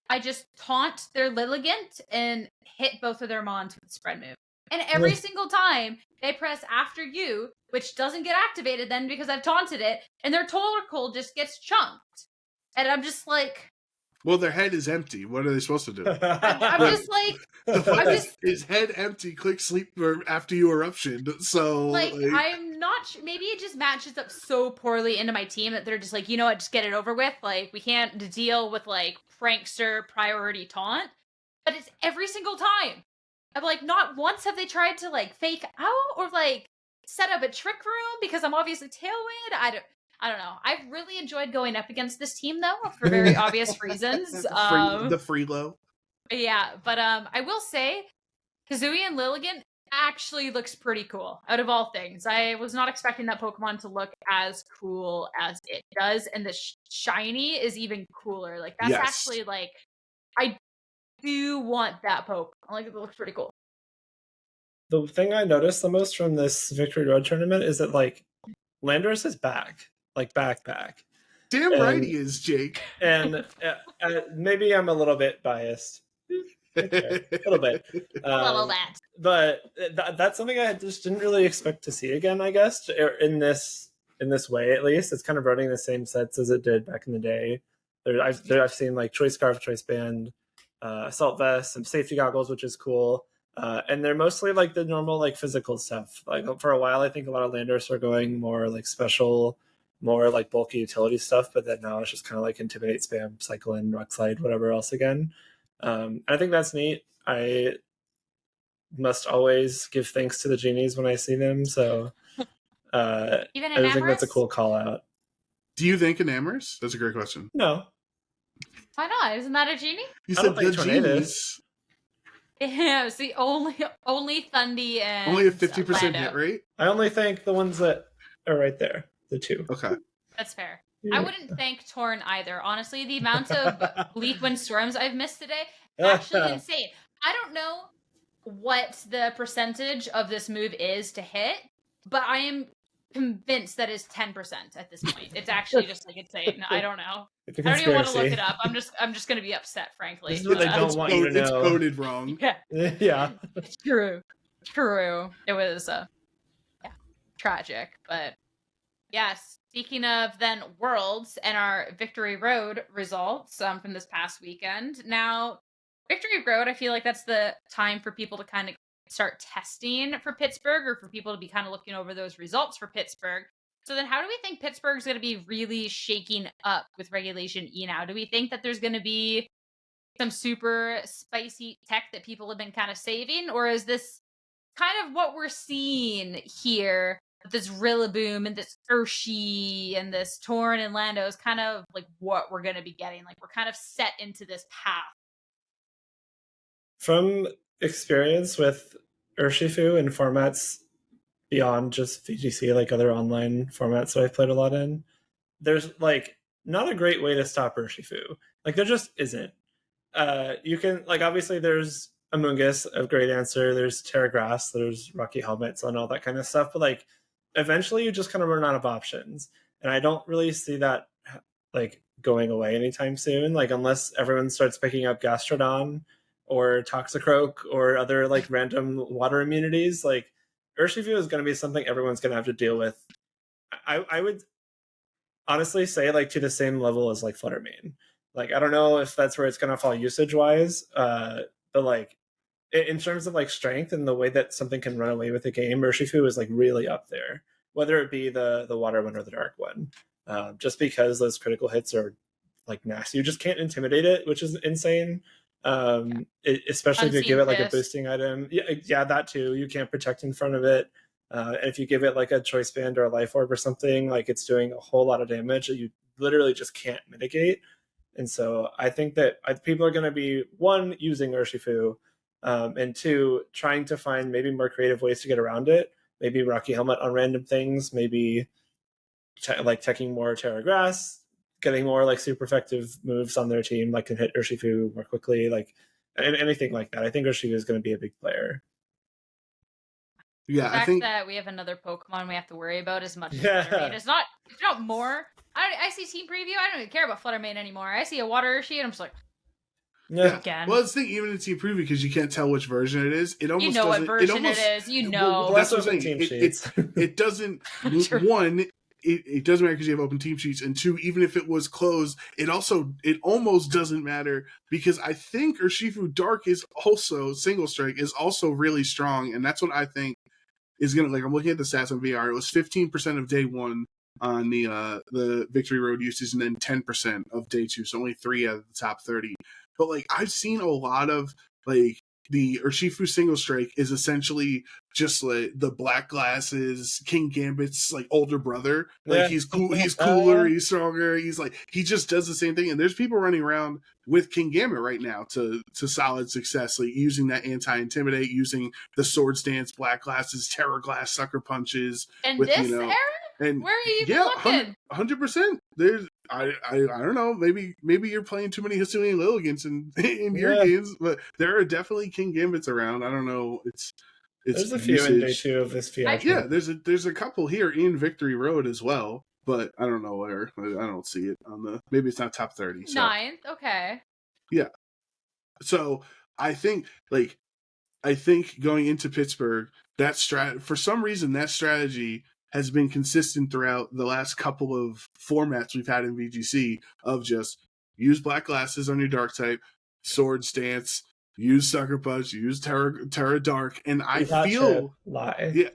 S1: I just taunt their Lilligant and hit both of their Mons with the spread move. And every single time, they press after you, which doesn't get activated then because I've taunted it, and their Torkoal just gets chunked. And I'm just like...
S3: Well, their head is empty. What are they supposed to do?
S1: I'm just like...
S3: His head empty, click sleep after you eruption. So...
S1: I'm not... Maybe it just matches up so poorly into my team that they're just like, you know what, just get it over with. Like, we can't deal with, like, prankster priority taunt. But it's every single time. I'm like, not once have they tried to, like, fake out or, like, set up a trick room because I'm obviously Tailwind. I don't know. I've really enjoyed going up against this team, though, for very obvious reasons.
S3: The Freelo.
S1: Yeah, but I will say, Hisuian Lilligant actually looks pretty cool, out of all things. I was not expecting that Pokemon to look as cool as it does, and the shiny is even cooler. Like, that's actually, like, I do want that Pokemon. Like, it looks pretty cool.
S2: The thing I noticed the most from this Victory Road tournament is that, like, Landorus is back. Like, back.
S3: Damn right he is, Jake.
S2: And maybe I'm a little bit biased. Okay, a little bit.
S1: A little bit.
S2: But that's something I just didn't really expect to see again, I guess, in this way at least. It's kind of running the same sets as it did back in the day. I've seen like choice scarf, choice band, assault vest, some safety goggles, which is cool. And they're mostly like the normal like physical stuff. Like for a while, I think a lot of landers are going more like special, more like bulky utility stuff. But then now it's just kind of like intimidate, spam, cycle in, rock slide, whatever else again. I think that's neat. I must always give thanks to the genies when I see them. So
S1: Even
S2: I think that's a cool call out.
S3: Do you think Enamorous? That's a great question.
S2: No.
S1: Why not? Isn't that a genie?
S3: You said the genies.
S1: Yeah, it's the only Thundy and
S3: only a 50% hit rate.
S2: I only thank the ones that are right there, the two.
S3: Okay,
S1: that's fair.
S2: Yeah.
S1: I wouldn't thank Torn either. Honestly, the amount of Bleak Wind Storms I've missed today, actually insane. I don't know what the percentage of this move is to hit, but I am convinced that is 10% at this point. It's actually just like insane. I don't know. I don't even want to look it up. I'm just gonna be upset, frankly.
S2: This is what they don't want you to know.
S3: It's coded wrong.
S1: Yeah.
S2: Yeah.
S1: It's true. It was tragic, but yes. Speaking of then Worlds and our Victory Road results from this past weekend. Now, Victory Road, I feel like that's the time for people to kind of start testing for Pittsburgh, or for people to be kind of looking over those results for Pittsburgh. So then how do we think Pittsburgh's going to be really shaking up with Regulation E now? Do we think that there's going to be some super spicy tech that people have been kind of saving? Or is this kind of what we're seeing here? This Rillaboom and this Urshi and this Torn and Lando is kind of like what we're going to be getting. Like we're kind of set into this path.
S2: From experience with Urshifu and formats beyond just VGC, like other online formats that I've played a lot in, there's like not a great way to stop Urshifu. Like there just isn't. You can like obviously there's Amoonguss, a great answer. There's Terra Grass, there's Rocky Helmets and all that kind of stuff. But like eventually you just kind of run out of options, and I don't really see that like going away anytime soon. Like unless everyone starts picking up Gastrodon or Toxicroak or other like random water immunities, like Urshifu is going to be something everyone's going to have to deal with. I would honestly say like to the same level as like Fluttermane. Like I don't know if that's where it's going to fall usage wise, but like in terms of like strength and the way that something can run away with the game, Urshifu is like really up there. Whether it be the water one or the dark one, just because those critical hits are like nasty. You just can't intimidate it, which is insane. Especially if you give it like a boosting item. Yeah, that too. You can't protect in front of it. And if you give it like a choice band or a life orb or something, like it's doing a whole lot of damage that you literally just can't mitigate. And so I think that people are going to be, one, using Urshifu, and two, trying to find maybe more creative ways to get around it. Maybe Rocky Helmet on random things, maybe like teching more Terra Grass, getting more like super effective moves on their team, like can hit Urshifu more quickly, like anything like that. I think Urshifu is going to be a big player.
S3: Yeah,
S1: the fact that we have another Pokemon we have to worry about as much as Fluttermane. It's not more. I see team preview. I don't even care about Fluttermane anymore. I see a water Urshi and I'm just like, again.
S3: Well, it's the thing, even in team preview, because you can't tell which version it is. It almost
S1: what version it is.
S3: Well, that's what I'm saying. It doesn't. One, it doesn't matter because you have open team sheets, and two, even if it was closed, it almost doesn't matter because I think Urshifu Dark is also single strike is also really strong, and that's what I think is gonna like. I'm looking at the stats on VR. It was 15% of day one on the Victory Road uses, and then 10% of day two, so only 3 out of the top 30. But like I've seen a lot of like the Urshifu single strike is essentially just like the black glasses King Gambit's like older brother. Like he's cool, he's cooler, he's stronger, he's like he just does the same thing. And there's people running around with King Gambit right now to solid success, like using that anti-intimidate, using the sword stance, black glasses, terror glass, sucker punches.
S1: And with, this era? And where are you looking?
S3: 100%. There's I don't know. Maybe you're playing too many Hisuian Lilligants in your games, but there are definitely King Gambits around. I don't know. There's
S2: a few in day two of this fiasco.
S3: Yeah, there's a couple here in Victory Road as well. but I don't know where. I don't see it on the. Maybe it's not top 30. So.
S1: 9th, okay.
S3: Yeah. So I think going into Pittsburgh, for some reason that strategy has been consistent throughout the last couple of formats we've had in VGC of just use black glasses on your dark type, sword stance, use sucker punch, use Terra Dark, and I feel
S2: lie.
S3: Yeah.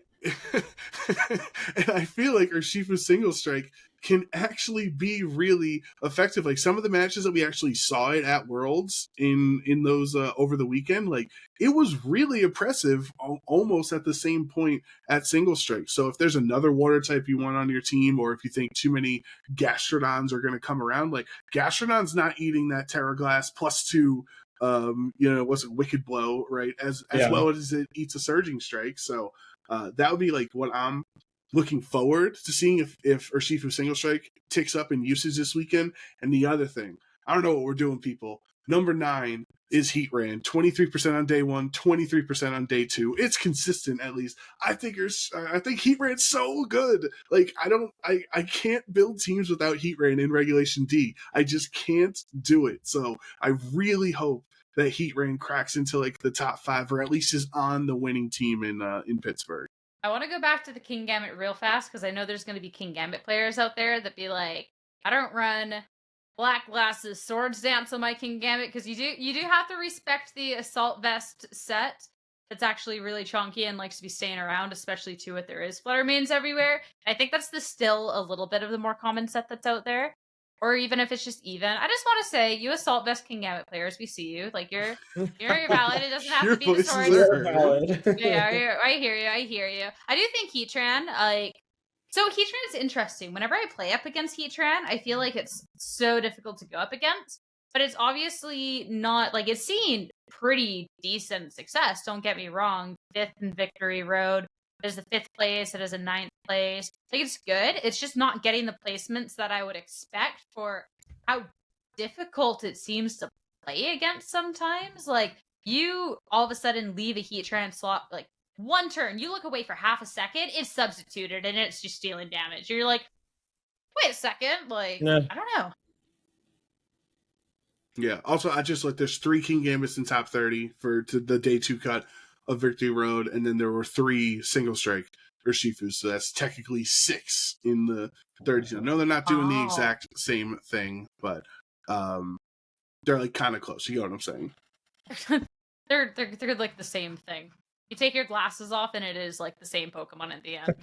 S3: And I feel like Urshifu single strike can actually be really effective. Like some of the matches that we actually saw it at Worlds in those over the weekend, like it was really impressive almost at the same point at single strike. So if there's another water type you want on your team, or if you think too many Gastrodons are going to come around, like Gastrodon's not eating that Terra Glass +2 what's it, Wicked Blow, right? As well as it eats a Surging Strike. So that would be like what I'm looking forward to seeing if Urshifu single strike ticks up in usage this weekend. And the other thing, I don't know what we're doing, people. Number 9 is Heatran. 23% on day 1, 23% on day 2. It's consistent, at least. I think Heatran's so good. Like I can't build teams without Heatran in Regulation D. I just can't do it. So I really hope that Heatran cracks into like the top 5, or at least is on the winning team in Pittsburgh.
S1: I want to go back to the King Gambit real fast because I know there's going to be King Gambit players out there that be like, I don't run black glasses sword dance on my King Gambit, because you do have to respect the assault vest set. That's actually really chunky and likes to be staying around, especially too if there is flutter mains everywhere. I think that's still a little bit of the more common set that's out there. Or even if it's just even. I just want to say, you assault vest King Gambit players, we see you. Like you're valid. It doesn't have to be the sword. Yeah, I hear you. I do think Heatran, so Heatran is interesting. Whenever I play up against Heatran, I feel like it's so difficult to go up against. But it's obviously not, like, it's seen pretty decent success. Don't get me wrong. 5th in Victory Road. It is the 5th place. It is a 9th place. Like, it's good. It's just not getting the placements that I would expect for how difficult it seems to play against sometimes. Like, you all of a sudden leave a Heatran slot, like, one turn, you look away for half a second, it's substituted, and it's just dealing damage. You're like, wait a second, like, no. I don't know.
S3: Yeah, also, I just looked, there's 3 King Gambits in top 30 to the day 2 cut of Victory Road, and then there were 3 single strike Urshifus, so that's technically 6 in the 30s. I know they're not doing the exact same thing, but they're like kind of close. You know what I'm saying?
S1: they're like the same thing. You take your glasses off, and it is like the same Pokemon at the end.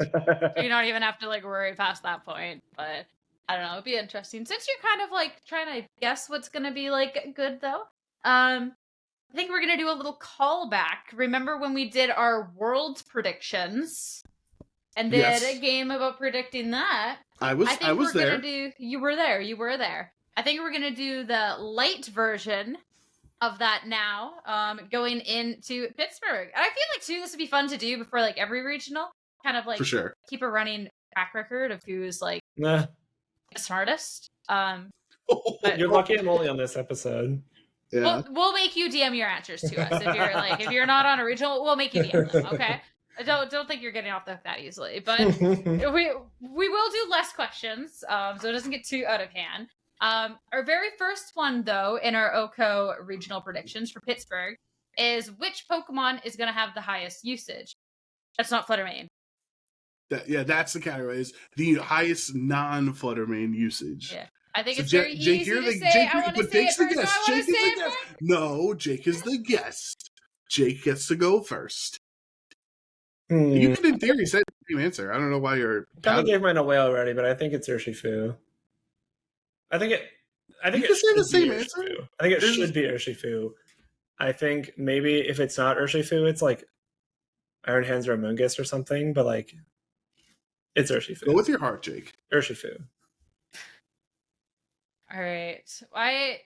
S1: You don't even have to like worry past that point. But I don't know, it'd be interesting. Since you're kind of like trying to guess what's gonna be like good though, I think we're gonna do a little callback. Remember when we did our world predictions and did a game about predicting that?
S3: I was there.
S1: You were there. I think we're gonna do the light version of that now, going into Pittsburgh. And I feel like too, this would be fun to do before like every regional. Kind of like
S3: for sure.
S1: Keep a running track record of who's like the smartest.
S2: But you're lucky I'm only on this episode.
S3: Yeah.
S1: We'll make you DM your answers to us. If you're not on a regional, we'll make you DM them, okay? I don't think you're getting off the hook that easily. But we will do less questions, so it doesn't get too out of hand. Our very first one, though, in our OHKO regional predictions for Pittsburgh is which Pokemon is going to have the highest usage. That's not Fluttermane.
S3: That's the category. Is the highest non-Fluttermane usage.
S1: Yeah. I think it's very easy to say. I want to say it first. I want to say it first.
S3: No, Jake is the guest. Jake gets to go first. You could, in theory, say the same answer. I don't know why you're...
S2: I kind of gave mine away already, but I think it's Urshifu. I think it
S3: say the same answer.
S2: I think it should be Urshifu. I think maybe if it's not Urshifu, it's like Iron Hands or Amoonguss or something, but like it's Urshifu.
S3: Go with your heart, Jake.
S2: Urshifu.
S1: All right. I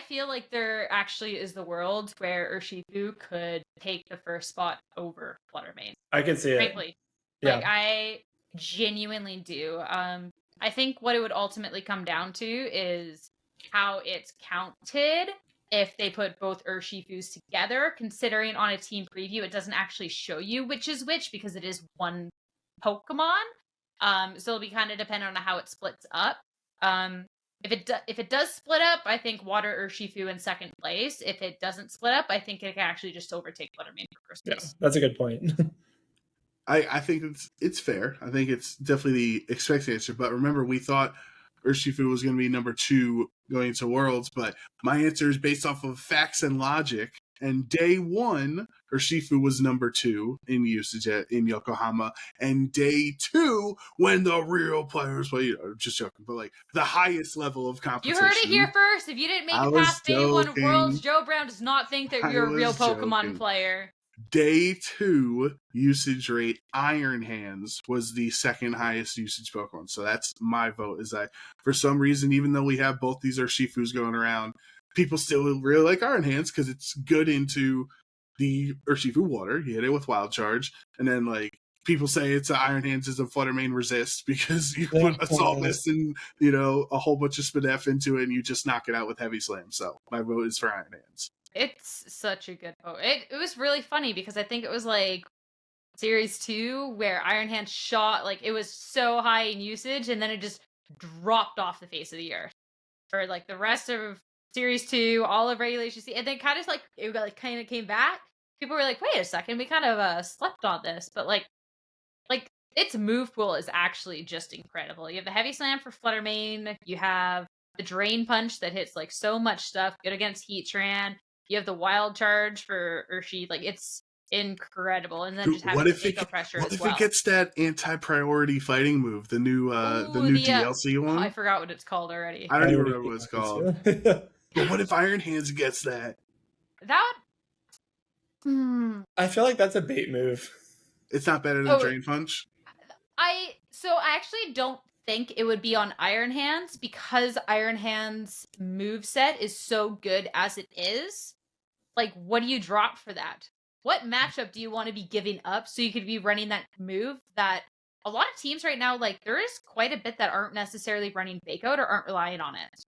S1: feel like there actually is the world where Urshifu could take the first spot over Fluttermane.
S2: I can see it.
S1: Frankly.
S2: Yeah.
S1: Like, I genuinely do. I think what it would ultimately come down to is how it's counted if they put both Urshifus together, considering on a team preview it doesn't actually show you which is which because it is one Pokemon. So it'll be kind of dependent on how it splits up. If it does split up, I think Water Urshifu in second place. If it doesn't split up, I think it can actually just overtake Buttermane for first place.
S2: Yeah, that's a good point.
S3: I think it's fair. I think it's definitely the expected answer. But remember, we thought Urshifu was going to be number 2 going into Worlds, but my answer is based off of facts and logic. And day 1, Urshifu was number 2 in usage in Yokohama. And day 2, when the real players play, just joking, but like the highest level of competition.
S1: You heard it here first. If you didn't make it past day 1 Worlds, Joe Brown does not think that you're a real Pokemon player.
S3: Day 2 usage rate, Iron Hands was the second highest usage Pokemon. So that's my vote. Is that for some reason, even though we have both these Urshifus going around, people still really like Iron Hands because it's good into the Urshifu water. You hit it with Wild Charge, and then like people say it's a Iron Hands is a Fluttermane resist because you put Assault Mist and a whole bunch of Spadef into it, and you just knock it out with Heavy Slam. So my vote is for Iron Hands.
S1: It's such a good vote. It was really funny because I think it was like Series 2 where Iron Hands shot, like it was so high in usage and then it just dropped off the face of the earth. For like the rest of Series 2, all of Regulation C, and then kind of like it kind of came back. People were like, wait a second, we kind of slept on this. But like its move pool is actually just incredible. You have the Heavy Slam for Fluttermane, you have the Drain Punch that hits like so much stuff, good against Heatran. You have the Wild Charge for Urshi. Like, it's incredible. And then just having the Mako pressure as well.
S3: What if it gets that anti-priority fighting move, the new DLC one?
S1: I forgot what it's called already.
S3: I don't even remember what it's called. But what if Iron Hands gets that?
S2: I feel like that's a bait move.
S3: It's not better than Drain Punch?
S1: I actually don't think it would be on Iron Hands because Iron Hands moveset is so good as it is. Like, what do you drop for that? What matchup do you want to be giving up so you could be running that move that a lot of teams right now, like, there is quite a bit that aren't necessarily running Fake Out or aren't relying on it.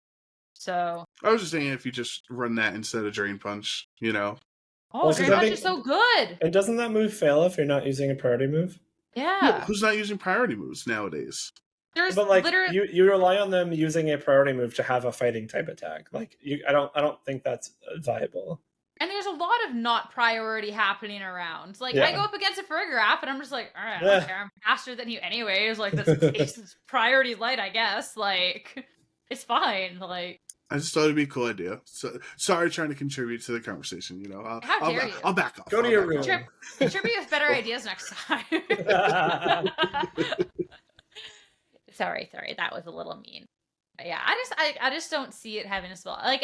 S1: So
S3: I was just saying if you just run that instead of Drain Punch,
S1: Oh, Drain Punch is so good!
S2: And doesn't that move fail if you're not using a priority move?
S1: Yeah.
S3: Who's not using priority moves nowadays?
S2: But like you rely on them using a priority move to have a fighting type attack. Like I don't think that's viable.
S1: And there's a lot of not priority happening around. Like I go up against a Farigiraf and I'm just like, all right, I don't care. I'm faster than you anyways. Like that's priority light, I guess. Like it's fine. Like
S3: I just thought it'd be a cool idea. So sorry, trying to contribute to the conversation.
S1: How dare you?
S3: I'll back off.
S2: Go to your room.
S1: Contribute with better ideas next time. Sorry, that was a little mean. But yeah, I just don't see it having a spell. Like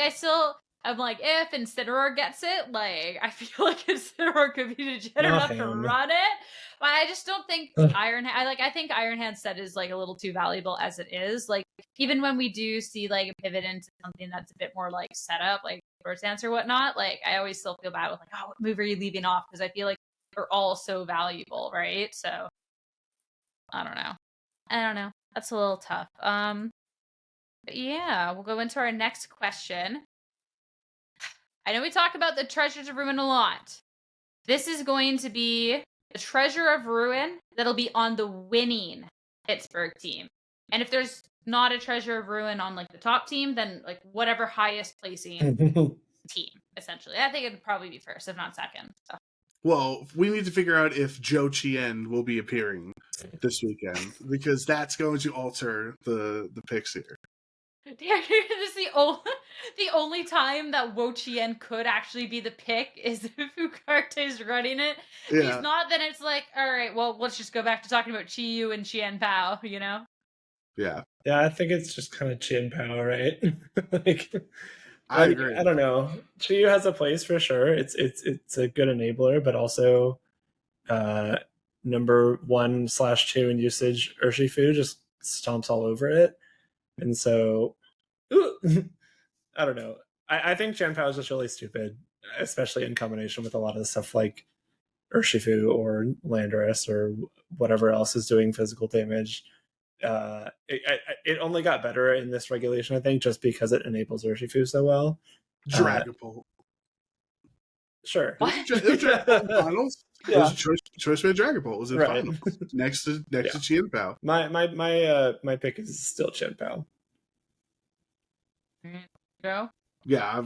S1: I'm like, if Incineroar gets it, like I feel like Incineroar could be legit enough to run it. But I just don't think I think Iron Hand set is like a little too valuable as it is. Like even when we do see like a pivot into something that's a bit more like setup, like Bird Dance or whatnot, like I always still feel bad with like, oh, what move are you leaving off? Because I feel like they're all so valuable, right? So I don't know. That's a little tough. But yeah, we'll go into our next question. I know we talk about the Treasures of Ruin a lot. This is going to be the Treasure of Ruin that'll be on the winning Pittsburgh team. And if there's not a Treasure of Ruin on like the top team, then like whatever highest placing team, essentially. I think it'd probably be first, if not second. So.
S3: Well, we need to figure out if Zhou Qian will be appearing this weekend because that's going to alter the picks here.
S1: Yeah, this is the only time that Wo Chien could actually be the pick is if Ukarte's running it. Yeah. If he's not, then it's like, all right, well, let's just go back to talking about Chi Yu and Qian Pao, you know?
S3: Yeah.
S2: Yeah, I think it's just kind of Qian Pao, right? Like,
S3: I agree.
S2: I don't know. Chi Yu has a place for sure. It's a good enabler, but also number 1/2 in usage, Urshifu just stomps all over it. And so, I don't know. I think Qian Pao is just really stupid, especially in combination with a lot of the stuff like Urshifu or Landorus or whatever else is doing physical damage. It only got better in this regulation, I think, just because it enables Urshifu so well.
S3: Dragapult.
S2: Sure.
S1: What?
S3: It was Dragon Ball finals.
S2: Yeah.
S3: It was Choice Band Dragon Ball. It was in
S2: Right.
S3: finals next to Chien Pao.
S2: My pick is still Chien Pao.
S1: Joe?
S3: Yeah,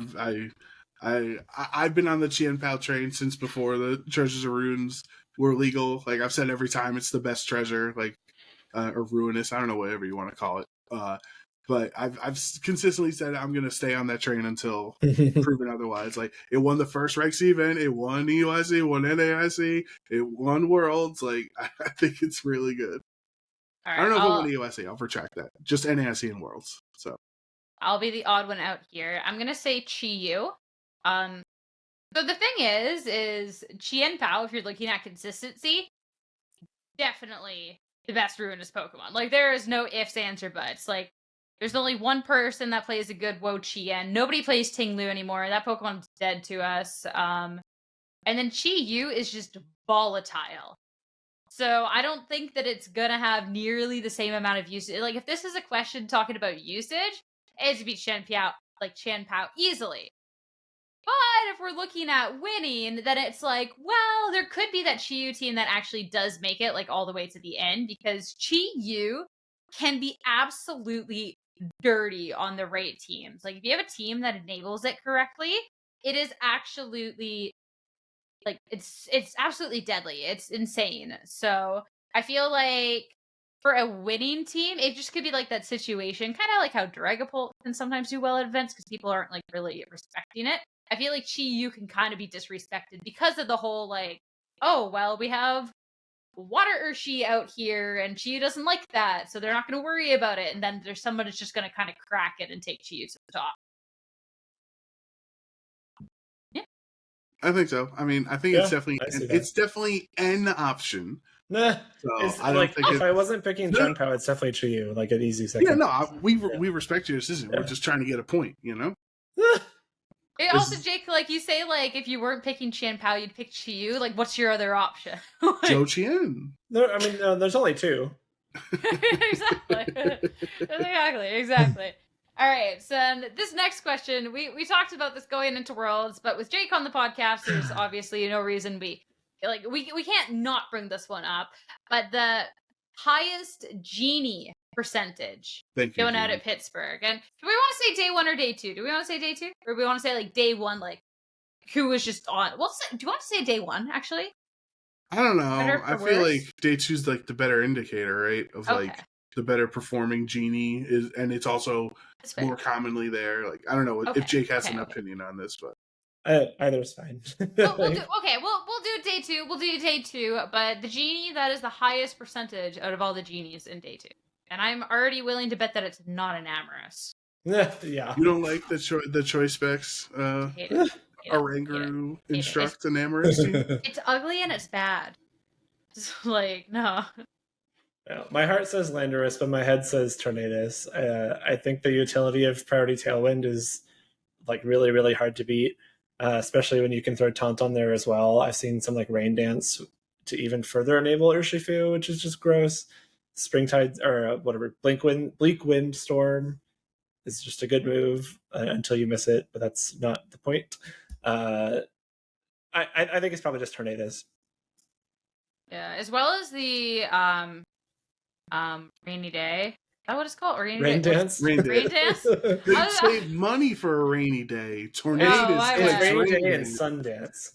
S3: I've been on the Chien Pao train since before the Treasures of Runes were legal. Like I've said every time, it's the best treasure, like or ruinous. I don't know, whatever you want to call it. But I've consistently said I'm going to stay on that train until proven otherwise. Like it won the first Reg C event, it won EUIC, it won NAIC, it won Worlds. Like I think it's really good.
S1: All right,
S3: I don't know if it won EUIC. I'll retract that. Just NAIC and Worlds. So
S1: I'll be the odd one out here. I'm gonna say Chi-Yu. So the thing is Chien Pao, if you're looking at consistency, definitely the best ruinous Pokemon. Like there is no ifs, ands, or buts. Like there's only one person that plays a good Wo Chien. Nobody plays Ting-Lu anymore. That Pokemon's dead to us. And then Chi-Yu is just volatile. So I don't think that it's gonna have nearly the same amount of usage. Like if this is a question talking about usage, it's beat Chien Pao easily. But if we're looking at winning, then it's like, well, there could be that Chi-Yu team that actually does make it like all the way to the end, because Chi-Yu can be absolutely dirty on the right teams. Like if you have a team that enables it correctly, it is absolutely like it's absolutely deadly. It's insane. So I feel like for a winning team, it just could be like that situation, kind of like how Dragapult can sometimes do well at events because people aren't like really respecting it. I feel like Chi-Yu can kind of be disrespected because of the whole like, oh, well, we have Water Urshi out here and Chi-Yu doesn't like that, so they're not going to worry about it. And then there's someone that's just going to kind of crack it and take Chi-Yu to the top. Yeah.
S3: I think so. I mean, I think it's definitely an option.
S2: Nah,
S3: so I don't think
S2: if I wasn't picking Chien Pao, it's definitely Chi-Yu, like an easy second.
S3: Yeah, no, we respect your decision. Yeah. We're just trying to get a point, you know?
S1: Also, Jake, like you say, like if you weren't picking Chien Pao, you'd pick Chi-Yu. Like, what's your other option?
S3: Like, Zhou Qian.
S2: No, I mean, there's only two.
S1: Exactly. All right, so this next question, we talked about this going into Worlds, but with Jake on the podcast, there's obviously no reason we can't not bring this one up. But the highest genie percentage going out at Pittsburgh, and do we want to say day one or day two? Do we want to say day two, or do we want to say like day one, like who was just on? Do you want to say day one actually?
S3: I don't know. I feel like day two is like the better indicator, right? Of like the better performing genie is, and it's also more commonly there. Like I don't know if Jake has an opinion on this, but
S2: either's fine.
S1: we'll do day two. We'll do day two, but the genie that is the highest percentage out of all the genies in day two, and I'm already willing to bet that it's not an Amorous.
S2: Yeah.
S3: You don't like the choice specs? Oranguru instruct an Amorous team?
S1: It's ugly and it's bad. It's like, no.
S2: Well, my heart says Landorus, but my head says Tornadus. I think the utility of Priority Tailwind is like really, really hard to beat, especially when you can throw Taunt on there as well. I've seen some like Rain Dance to even further enable Urshifu, which is just gross. Springtide or whatever, Bleak Wind Storm is just a good move until you miss it, but that's not the point. I think it's probably just Tornadus.
S1: Yeah, as well as the Rainy Day. Is that what it's called?
S2: Rain Dance?
S3: Rain
S1: Dance?
S3: They save money for a rainy day. Tornadoes.
S2: It's Rainy Day and Sundance.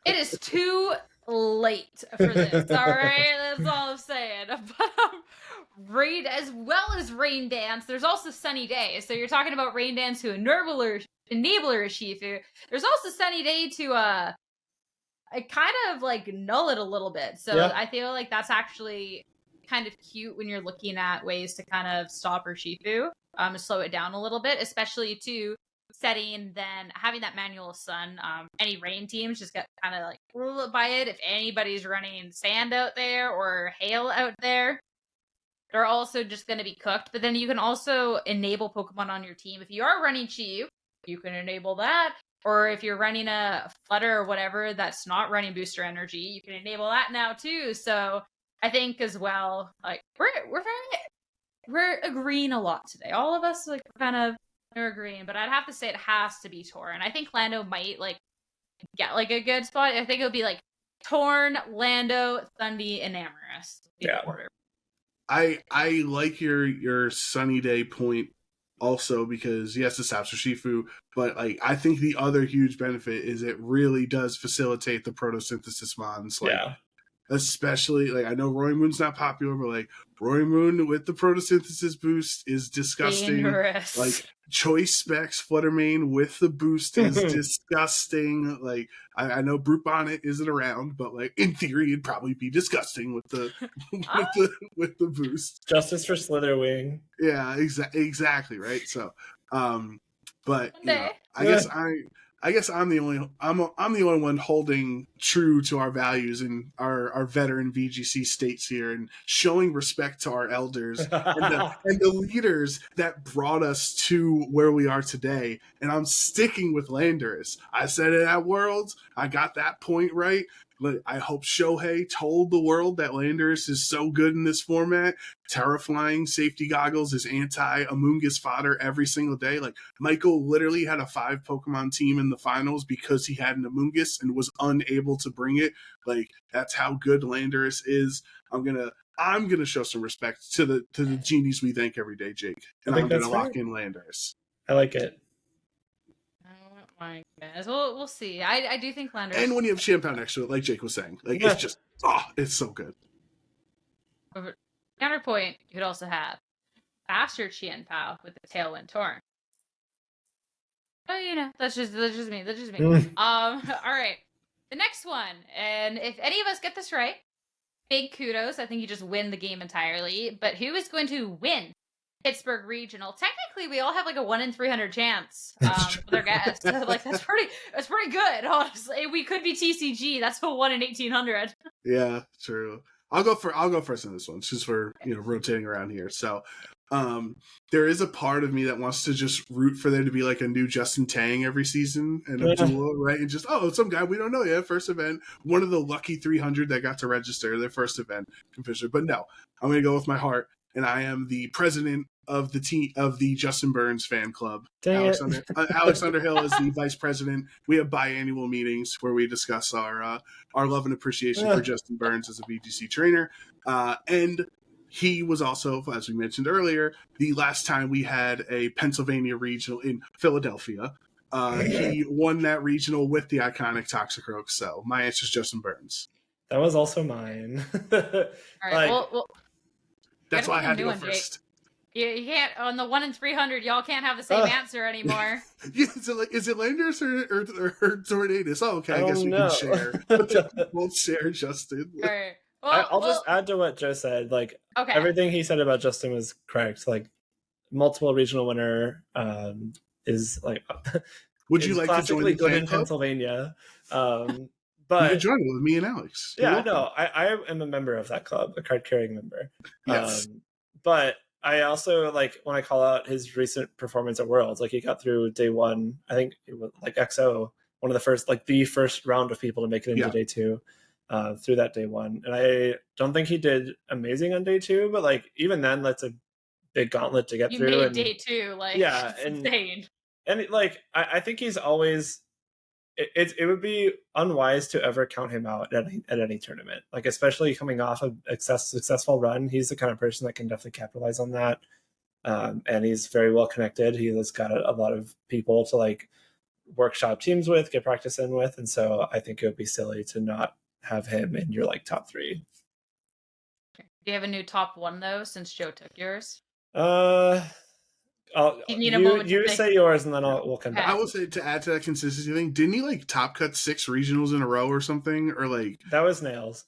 S1: It is too late for this, alright? That's all I'm saying. But rain, as well as Rain Dance, there's also Sunny Day. So you're talking about Rain Dance to enabler Urshifu. There's also Sunny Day to kind of like null it a little bit. So yeah. I feel like that's actually kind of cute when you're looking at ways to kind of stop Urshifu, slow it down a little bit, especially to setting, then having that manual sun. Any rain teams just get kind of like ruled by it. If anybody's running sand out there or hail out there, they're also just going to be cooked. But then you can also enable Pokemon on your team. If you are running Chi-Yu, you can enable that. Or if you're running a Flutter or whatever that's not running Booster Energy, you can enable that now too. So I think as well, like we're agreeing a lot today. All of us, like, we're kind of or green, but I'd have to say it has to be Torn. I think Lando might get a good spot. I think it would be Torn, Lando, Thundy, and Amorous.
S2: Yeah.
S1: Order.
S3: I like your sunny day point also, because yes, the saps for Shifu, but I think the other huge benefit is it really does facilitate the photosynthesis mons. Especially I know Roy Moon's not popular, but Roy Moon with the photosynthesis boost is disgusting.
S1: Dangerous.
S3: Choice specs Fluttermane with the boost is disgusting. I know Brute Bonnet isn't around, but in theory it'd probably be disgusting with the with the boost.
S2: Justice for Slitherwing.
S3: Yeah, exactly, right? So but I guess I'm the only one holding true to our values and our veteran VGC states here, and showing respect to our elders and the leaders that brought us to where we are today. And I'm sticking with Landorus. I said it at Worlds. I got that point right. I hope Shohei told the world that Landorus is so good in this format. Terrifying safety goggles is anti-Amoonguss fodder every single day. Michael literally had a 5 Pokemon team in the finals because he had an Amoonguss and was unable to bring it. That's how good Landorus is. I'm gonna show some respect to the genies we thank every day, Jake. And I'm gonna lock in Landorus.
S2: I like it.
S1: My goodness. We'll see. I do think Landorus.
S3: And when you have Shampoo next to it, like Jake was saying, it's just it's so good.
S1: Counterpoint, you could also have faster Qianpao with the Tailwind Torn. Oh, that's just me. All right. The next one, and if any of us get this right, big kudos. I think you just win the game entirely. But who is going to win Pittsburgh Regional? Technically, we all have a 1 in 300 chance with our guests. So, that's pretty good. Honestly, we could be TCG. That's a 1 in 1800.
S3: Yeah, true. I'll go first in this one, just for rotating around here. So, there is a part of me that wants to just root for there to be a new Justin Tang every season and Abdullah, right? And just some guy we don't know yet, first event, one of the lucky 300 that got to register their first event confession. But no, I'm going to go with my heart, and I am the president of the team of the Justin Burns fan club. Alex Underhill is the vice president. We have biannual meetings where we discuss our love and appreciation for Justin Burns as a VGC trainer, and he was also, as we mentioned earlier, the last time we had a Pennsylvania regional in Philadelphia. He won that regional with the iconic Toxicroak. So my answer is Justin Burns.
S2: That was also mine.
S1: All right,
S3: that's why I had to go first.
S1: You can't, on the 1 in 300, y'all can't have the same answer anymore.
S3: Is it Landorus or Tornadus? Oh, okay, I guess we can share. We'll share Justin.
S1: All right.
S2: I'll just add to what Joe said.
S1: Okay.
S2: Everything he said about Justin was correct. Multiple regional winner is
S3: would you like to join the
S2: good in Pennsylvania? But
S3: you can join it with me and Alex.
S2: Yeah, no, I am a member of that club, a card carrying member.
S3: Yes.
S2: But I also when I call out his recent performance at Worlds, he got through day 1. I think it was XO, one of the first, the first round of people to make it into day 2. Through that day 1, and I don't think he did amazing on day 2, but even then, that's a big gauntlet to get through.
S1: You made day 2, insane.
S2: And I think he's always. It would be unwise to ever count him out at any tournament, especially coming off a successful run. He's the kind of person that can definitely capitalize on that, and he's very well connected. He has got a lot of people to workshop teams with, get practice in with, and so I think it would be silly to not have him in your top 3.
S1: Do you have a new top 1 though, since Joe took yours?
S2: You say yours, and then we'll come back.
S3: I will say, to add to that consistency thing, didn't he top cut 6 regionals in a row or something, or
S2: that was Nails?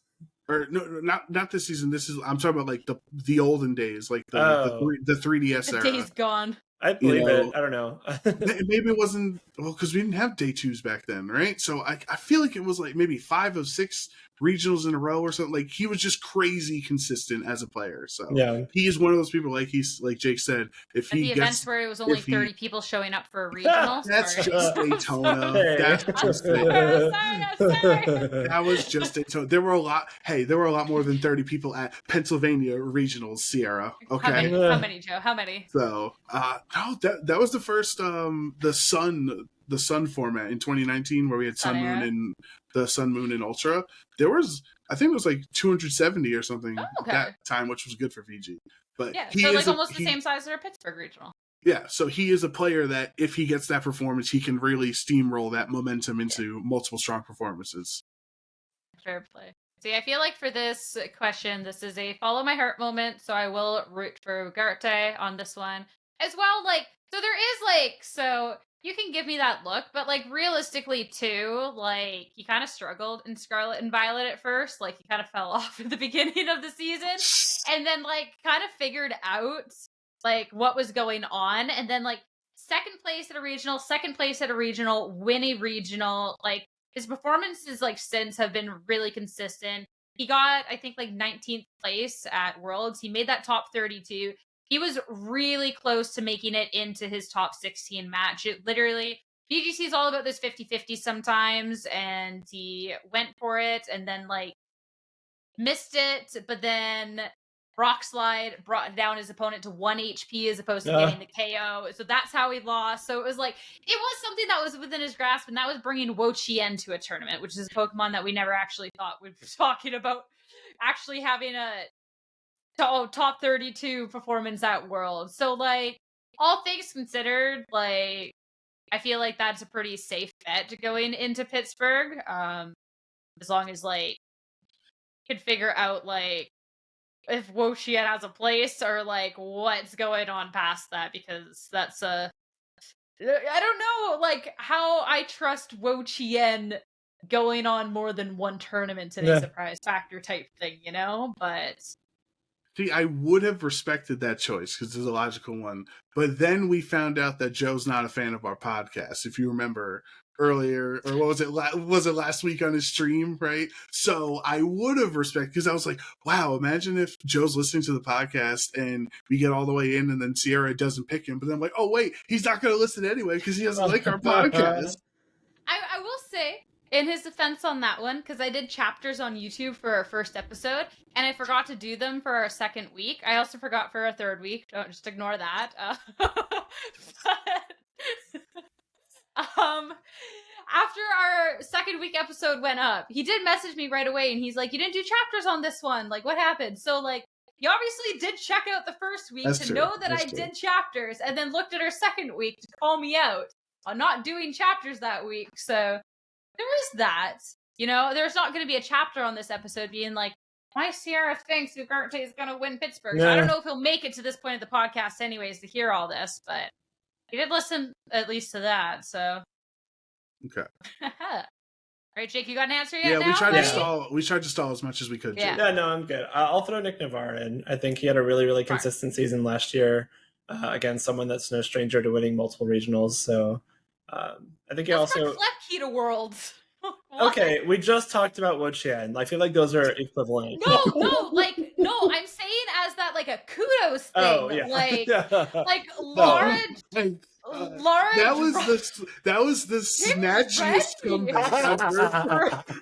S3: Or no, not this season. This is, I'm talking about the olden days, the 3DS era.
S1: The days gone.
S2: I believe it. I don't know.
S3: Maybe it wasn't because we didn't have day 2s back then, right? So I feel like it was maybe 5 of 6 regionals in a row or something. He was just crazy consistent as a player. So he is one of those people. He's like Jake said, if
S1: at
S3: he
S1: the
S3: gets,
S1: events where it was only 30 people showing up for a regional.
S3: That's just Daytona. That's just that was just Daytona. There were a lot. Hey, there were a lot more than 30 people at Pennsylvania regionals. Sierra. Okay.
S1: How many, Joe? How many?
S3: So No, that was the first the sun format in 2019 where we had Sun Moon and the Sun Moon and Ultra. There was, I think it was like 270 or something that time, which was good for VG. But
S1: yeah, so like almost the same size as our Pittsburgh Regional.
S3: Yeah, so he is a player that if he gets that performance, he can really steamroll that momentum into multiple strong performances.
S1: Fair play. See, I feel like for this question, this is a follow my heart moment, so I will root for Ugarte on this one. As well, like, so there is, like, so you can give me that look, but, like, realistically, too, like, he kind of struggled in Scarlet and Violet at first. Like, he kind of fell off at the beginning of the season, and then, like, kind of figured out, like, what was going on, and then, like, second place at a regional, win a regional, like, his performances, like, since have been really consistent. He got, I think, like, 19th place at Worlds. He made that top 32. He was really close to making it into his top 16 match. It literally, VGC is all about this 50-50 sometimes, and he went for it and then, like, missed it, but then Rock Slide brought down his opponent to 1 HP as opposed to getting the KO. So that's how he lost. So it was like, it was something that was within his grasp, and that was bringing Wo-Chien to a tournament, which is a Pokemon that we never actually thought we'd be talking about actually having a top 32 performance at Worlds. So, like, all things considered, like, I feel like that's a pretty safe bet going into Pittsburgh. As long as, like, you can figure out, like, if Wo-Chien has a place or, like, what's going on past that, because that's I don't know, like, how I trust Wo-Chien going on more than one tournament in a surprise factor type thing, you know? But
S3: see, I would have respected that choice because it's a logical one. But then we found out that Joe's not a fan of our podcast, if you remember earlier, or what was it? Was it last week on his stream, right? So I would have respected, because I was like, wow, imagine if Joe's listening to the podcast and we get all the way in and then Sierra doesn't pick him. But then I'm like, oh, wait, he's not going to listen anyway because he doesn't like our podcast.
S1: I will say, in his defense on that one, because I did chapters on YouTube for our first episode, and I forgot to do them for our second week. I also forgot for our third week. Don't just ignore that. After our second week episode went up, he did message me right away, and he's like, you didn't do chapters on this one. Like, what happened? So, like, he obviously did check out the first week to know that I did chapters, and then looked at our second week to call me out on not doing chapters that week. So there is that. You know, there's not going to be a chapter on this episode being like, why Sierra thinks Ugarte is going to win Pittsburgh. So I don't know if he'll make it to this point of the podcast anyways to hear all this, but he did listen at least to that, so.
S3: Okay.
S1: All right, Jake, you got an answer yet?
S3: Yeah,
S1: now,
S3: we tried
S1: buddy?
S3: to stall. We tried to stall as much as we could.
S1: Yeah,
S2: no, I'm good. I'll throw Nick Navarre in. I think he had a really, really consistent season last year against someone that's no stranger to winning multiple regionals. So I think he also.
S1: Clef Key to Worlds.
S2: Okay, we just talked about Wo-Chien. I feel like those are equivalent.
S1: No, I'm saying as that, like, a kudos thing.
S2: Oh, yeah.
S1: Like Laura. Laura,
S3: that was the snatchiest comeback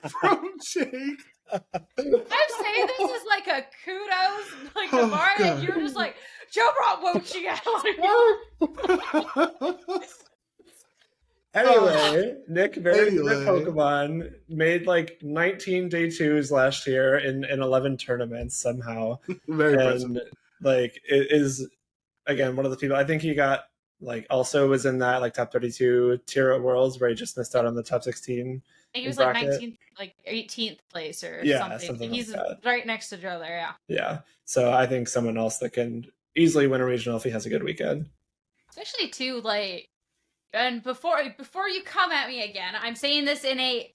S3: from Jake.
S1: I'm saying this is like a kudos, like Navarre, and you're just like, Joe brought Wo-Chien.
S2: Anyway, Nick, very good at Pokemon, made like 19 day twos last year in 11 tournaments somehow.
S3: Very impressive.
S2: Like, it is, again, one of the people, I think he got, like, also was in that, like, top 32 tier at Worlds where he just missed out on the top 16.
S1: I think he was like 19th, like 18th place or something. He's
S2: like
S1: right next to Joe there, yeah.
S2: Yeah, so I think someone else that can easily win a regional if he has a good weekend.
S1: Especially, too, like, and before you come at me again, I'm saying this in a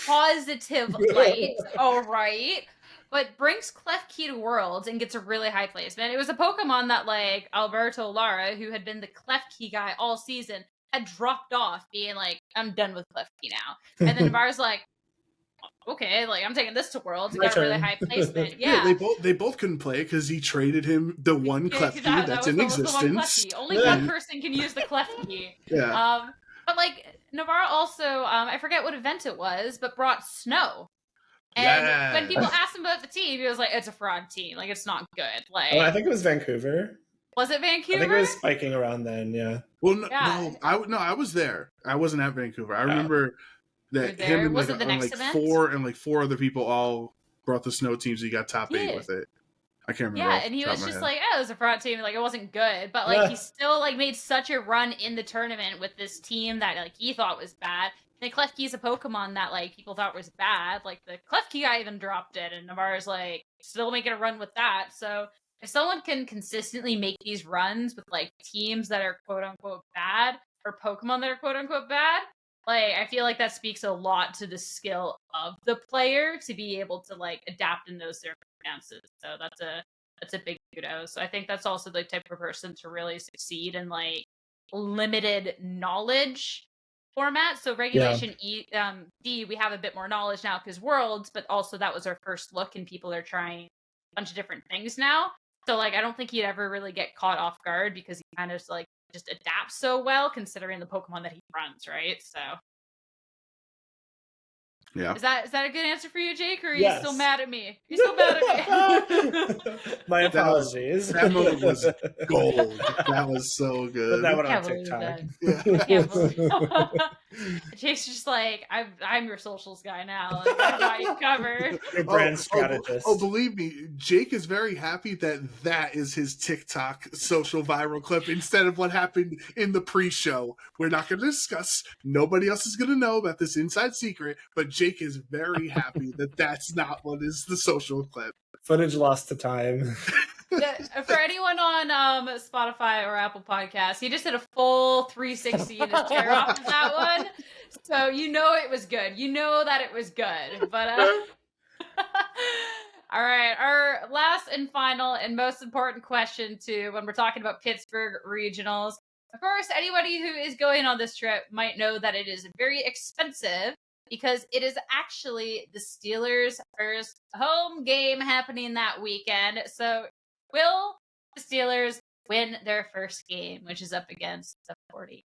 S1: positive light, all right? But brings Clef Key to Worlds and gets a really high placement. It was a Pokemon that, like, Alberto Lara, who had been the Clef Key guy all season, had dropped off, being like, I'm done with Clef Key now. And then Navarre's like, okay, like, I'm taking this to Worlds. It got a really high placement. Yeah.
S3: They both couldn't play because he traded him the one Clef Key that's in existence.
S1: Only one person can use the Clef Key.
S3: Yeah.
S1: But, like, Navarre also, I forget what event it was, but brought Snow. And when people asked him about the team, he was like, it's a fraud team. Like, it's not good. Like,
S2: I think it was Vancouver.
S1: Was it
S2: I
S1: Vancouver?
S2: think it was spiking around then. Yeah.
S3: Well, no,
S1: Yeah.
S3: I was there. I wasn't at Vancouver. I remember that
S1: there?
S3: him and
S1: Was it the next event?
S3: four other people all brought the snow teams. He got top 8 with it. I can't remember.
S1: Yeah,
S3: off
S1: and
S3: the
S1: he
S3: top
S1: was
S3: of my
S1: just
S3: head.
S1: like, oh, it was a front team. Like, it wasn't good. But, like, he still, like, made such a run in the tournament with this team that, like, he thought was bad. And Klefki's a Pokemon that, like, people thought was bad. Like, the Klefki guy even dropped it. And Navarre's, like, still making a run with that. So, if someone can consistently make these runs with, like, teams that are quote-unquote bad, or Pokemon that are quote-unquote bad, like, I feel like that speaks a lot to the skill of the player to be able to, like, adapt in those circumstances. So, that's a big kudos. So I think that's also the type of person to really succeed in like limited knowledge format. So regulation D, we have a bit more knowledge now because Worlds, but also that was our first look and people are trying a bunch of different things now. So like I don't think he'd ever really get caught off guard because he kind of like just adapts so well considering the Pokemon that he runs, right? So
S3: yeah.
S1: Is that a good answer for you, Jake, or are
S2: Yes.
S1: you still mad at me? You're still mad at me.
S2: My apologies.
S3: That moment was gold. That was so good.
S2: Put that one on
S1: Can't believe
S2: TikTok.
S1: that. Can't believe Jake's just like, I'm your socials guy now. Like, I got you covered.
S2: Your brand strategist.
S3: Oh, believe me, Jake is very happy that is his TikTok social viral clip instead of what happened in the pre-show. We're not going to discuss. Nobody else is going to know about this inside secret, but Jake is very happy that that's not what is the social clip.
S2: Footage lost to time.
S1: For anyone on Spotify or Apple Podcasts, he just did a full 360 in his chair off of that one. So you know it was good. You know that it was good. But all right, our last and final and most important question too when we're talking about Pittsburgh Regionals. Of course, anybody who is going on this trip might know that it is very expensive because it is actually the Steelers' first home game happening that weekend. So will the Steelers win their first game, which is up against the 49ers?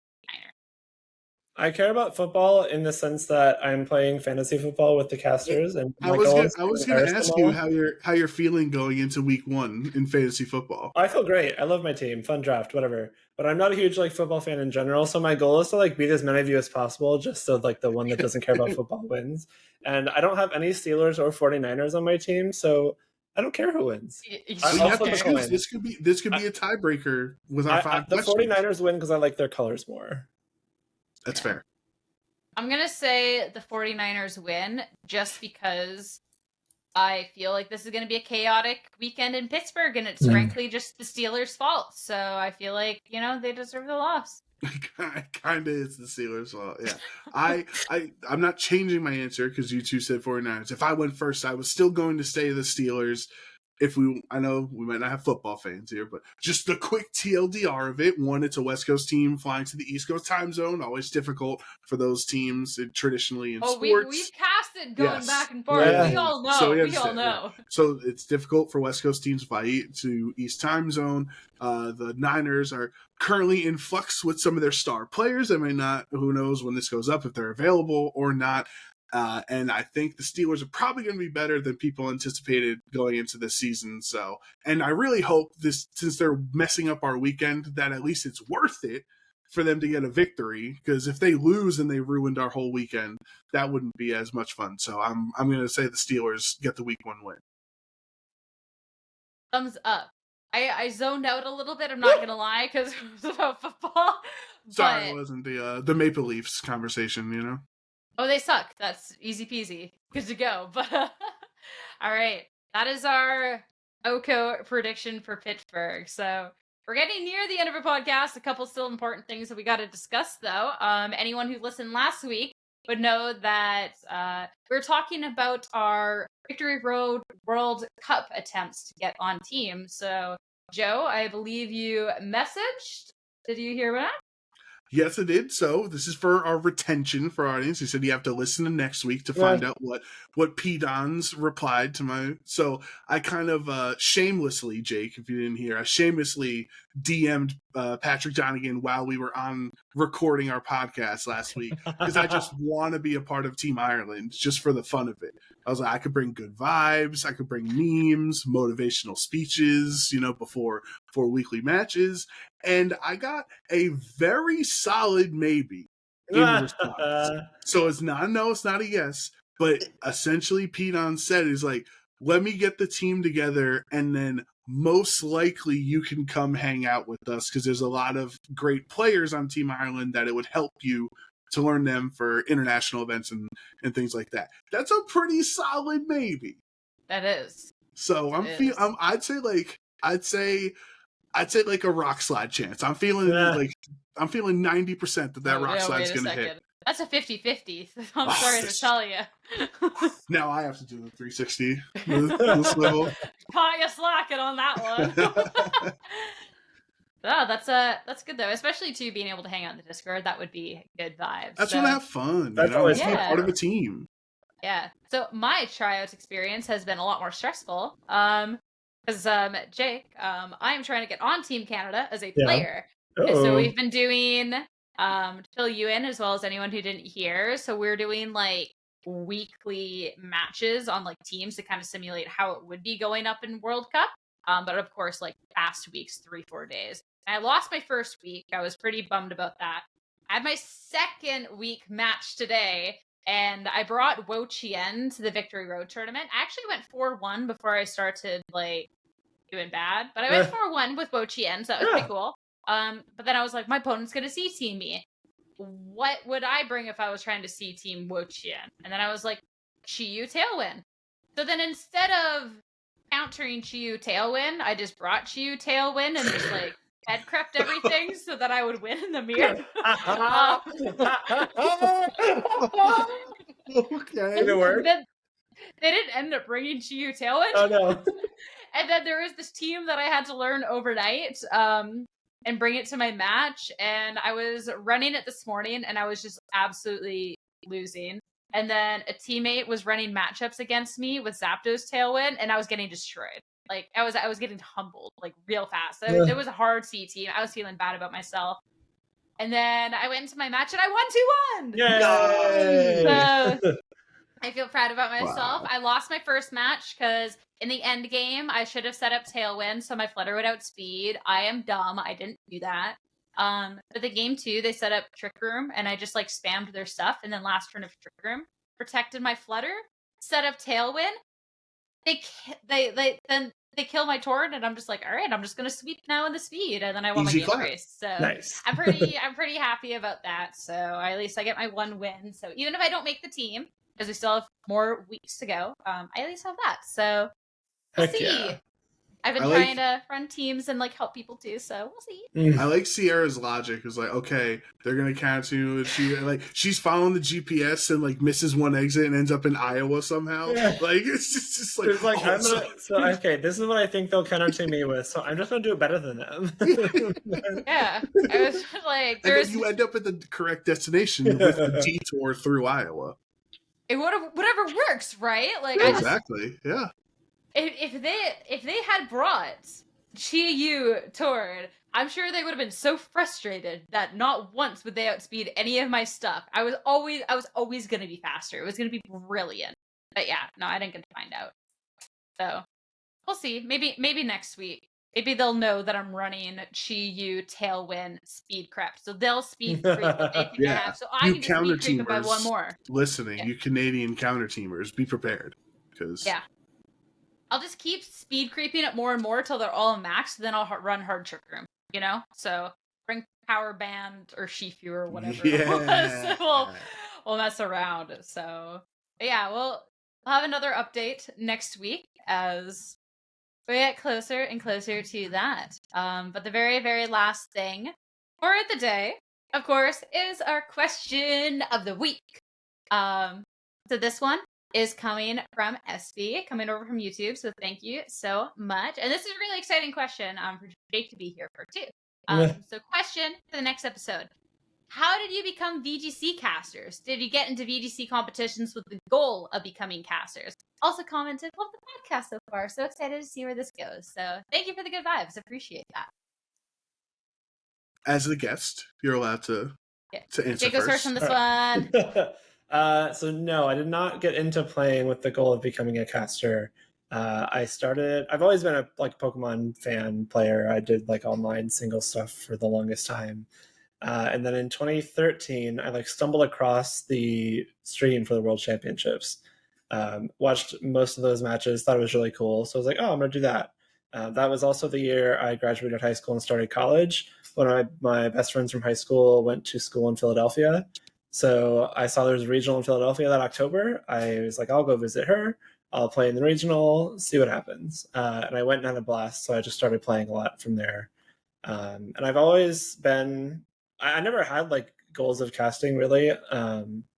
S2: I care about football in the sense that I'm playing fantasy football with the casters, and
S3: I was going to ask you how you're feeling going into week 1 in fantasy football.
S2: I feel great. I love my team. Fun draft, whatever. But I'm not a huge like football fan in general, so my goal is to like beat as many of you as possible, just so like the one that doesn't care about football wins. And I don't have any Steelers or 49ers on my team, so I don't care who wins.
S3: This could be a tiebreaker with our 5
S2: The
S3: questions.
S2: 49ers win because I like their colors more.
S3: That's fair.
S1: I'm going to say the 49ers win just because I feel like this is going to be a chaotic weekend in Pittsburgh, and it's frankly just the Steelers' fault. So I feel like, they deserve the loss.
S3: Kind of is the Steelers' fault, yeah. I'm not changing my answer because you two said 49ers. If I went first, I was still going to say the Steelers. I know we might not have football fans here, but just the quick TLDR of it. One, it's a West Coast team flying to the East Coast time zone. Always difficult for those teams traditionally in sports.
S1: We've casted going back and forth. Yeah. We all know. We all know.
S3: So it's difficult for West Coast teams to fly to East time zone. The Niners are currently in flux with some of their star players. They may not, who knows when this goes up, if they're available or not. And I think the Steelers are probably going to be better than people anticipated going into this season. So, and I really hope this, since they're messing up our weekend, that at least it's worth it for them to get a victory. Because if they lose and they ruined our whole weekend, that wouldn't be as much fun. So I'm going to say the Steelers get the week 1 win.
S1: Thumbs up. I zoned out a little bit. I'm not going to lie because it was about football.
S3: Sorry, it wasn't the Maple Leafs conversation,
S1: Oh, they suck. That's easy peasy. Good to go. But all right, that is our OHKO prediction for Pittsburgh. So we're getting near the end of our podcast. A couple still important things that we got to discuss, though. Anyone who listened last week would know that we're talking about our Victory Road World Cup attempts to get on team. So, Joe, I believe you messaged. Did you hear that?
S3: Yes, I did. So this is for our retention for our audience. He said you have to listen to next week to find out what P-Dons replied to my... So I kind of shamelessly, Jake, if you didn't hear, I shamelessly DM'd Patrick Donegan while we were on recording our podcast last week because I just want to be a part of Team Ireland just for the fun of it. I was like, I could bring good vibes, I could bring memes, motivational speeches, before weekly matches, and I got a very solid maybe in response. So it's not a no, it's not a yes, but essentially Pete on set is like, let me get the team together and then most likely you can come hang out with us because there's a lot of great players on Team Ireland that it would help you to learn them for international events and things like that. That's a pretty solid maybe.
S1: That is.
S3: So I'd say like a rock slide chance. I'm feeling 90% that rock slide's going to hit.
S1: That's a 50-50. I'm sorry to tell you.
S3: Now I have to do the 360. The swivel.
S1: Caught you slacking on that one. Oh, that's good though, especially too being able to hang out in the Discord. That would be good vibes.
S3: That's when I have fun.
S2: That's always
S3: part of a team.
S1: Yeah. So my tryouts experience has been a lot more stressful. Because Jake, I am trying to get on Team Canada as a player.
S2: Yeah.
S1: So we've been doing to fill you in as well as anyone who didn't hear. So we're doing like weekly matches on like teams to kind of simulate how it would be going up in World Cup. But of course, like fast weeks, 3-4 days. And I lost my first week. I was pretty bummed about that. I had my second week match today, and I brought Wo Chien to the Victory Road tournament. I actually went 4-1 before I started like doing bad, but I went 4-1 with Wo Chien, so that was pretty cool. But then I was like, my opponent's gonna C-team me. What would I bring if I was trying to C-team Wo Chien? And then I was like, Chiyu Tailwind. So then instead of countering Chiyu Tailwind, I just brought Chiyu Tailwind and just like head crept everything so that I would win in the mirror.
S3: Okay.
S2: Did it work?
S1: They didn't end up bringing Chiyu Tailwind.
S2: Oh no.
S1: And then there was this team that I had to learn overnight and bring it to my match. And I was running it this morning and I was just absolutely losing. And then a teammate was running matchups against me with Zapdos Tailwind, and I was getting destroyed. Like I was getting humbled like real fast. It was a hard C team. I was feeling bad about myself. And then I went into my match and I won 2-1.
S2: Yay!
S1: So I feel proud about myself.
S3: Wow.
S1: I lost my first match because in the end game I should have set up Tailwind so my Flutter would outspeed. I am dumb. I didn't do that. But the game 2 they set up Trick Room and I just like spammed their stuff, and then last turn of Trick Room protected my Flutter, set up Tailwind. They kill my Tauren, and I'm just like, all right, I'm just gonna sweep now in the speed, and then I won my game race. So
S2: nice.
S1: I'm pretty happy about that. So at least I get my 1 win. So even if I don't make the team, because we still have more weeks to go, I at least have that. So we'll see.
S2: Yeah.
S1: I've been trying to run teams and like help people too, so we'll see.
S3: I like Sierra's logic. It's like, okay, they're gonna count you. She's following the GPS and like misses one exit and ends up in Iowa somehow.
S2: Yeah.
S3: Like it's just like,
S2: okay, this is what I think they'll counter to me with. So I'm just gonna do it better than them.
S1: Yeah, I was like,
S3: and then you end up at the correct destination with the detour through Iowa.
S1: It whatever works, right? Like
S3: exactly, yeah.
S1: If they had brought Chiyu Tauren, I'm sure they would have been so frustrated that not once would they outspeed any of my stuff. I was always gonna be faster. It was gonna be brilliant. But yeah, no, I didn't get to find out. So we'll see. Maybe next week. Maybe they'll know that I'm running Chiyu Tailwind speed creep. So they'll speed creep what they think I have. So I can just speed creep it by 1 more.
S3: Listening, you Canadian counter teamers, be prepared.
S1: Yeah. I'll just keep speed creeping it more and more till they're all maxed, then I'll run hard Trick Room, So bring Power Band or Shifu or whatever it was. We'll mess around. So yeah, we'll have another update next week as we get closer and closer to that. But the very, very last thing for the day, of course, is our question of the week. So this one is coming from SB, coming over from YouTube. So thank you so much. And this is a really exciting question for Jake to be here for too. So question for the next episode. How did you become VGC casters? Did you get into VGC competitions with the goal of becoming casters? Also commented, love the podcast so far. So excited to see where this goes. So thank you for the good vibes. Appreciate that.
S3: as a guest, you're allowed to answer
S1: Jake goes first on this one.
S2: So no, I did not get into playing with the goal of becoming a caster. I've always been a Pokemon fan player. I did online single stuff for the longest time. And then in 2013, I stumbled across the stream for the World Championships. Watched most of those matches, thought it was really cool. So I was like, oh, I'm going to do that. That was also the year I graduated high school and started college. One of my best friends from high school went to school in Philadelphia. So I saw there was a regional in Philadelphia that October. I was like, I'll go visit her. I'll play in the regional, see what happens. And I went and had a blast. So I just started playing a lot from there. And I've always been, I never had goals of casting really.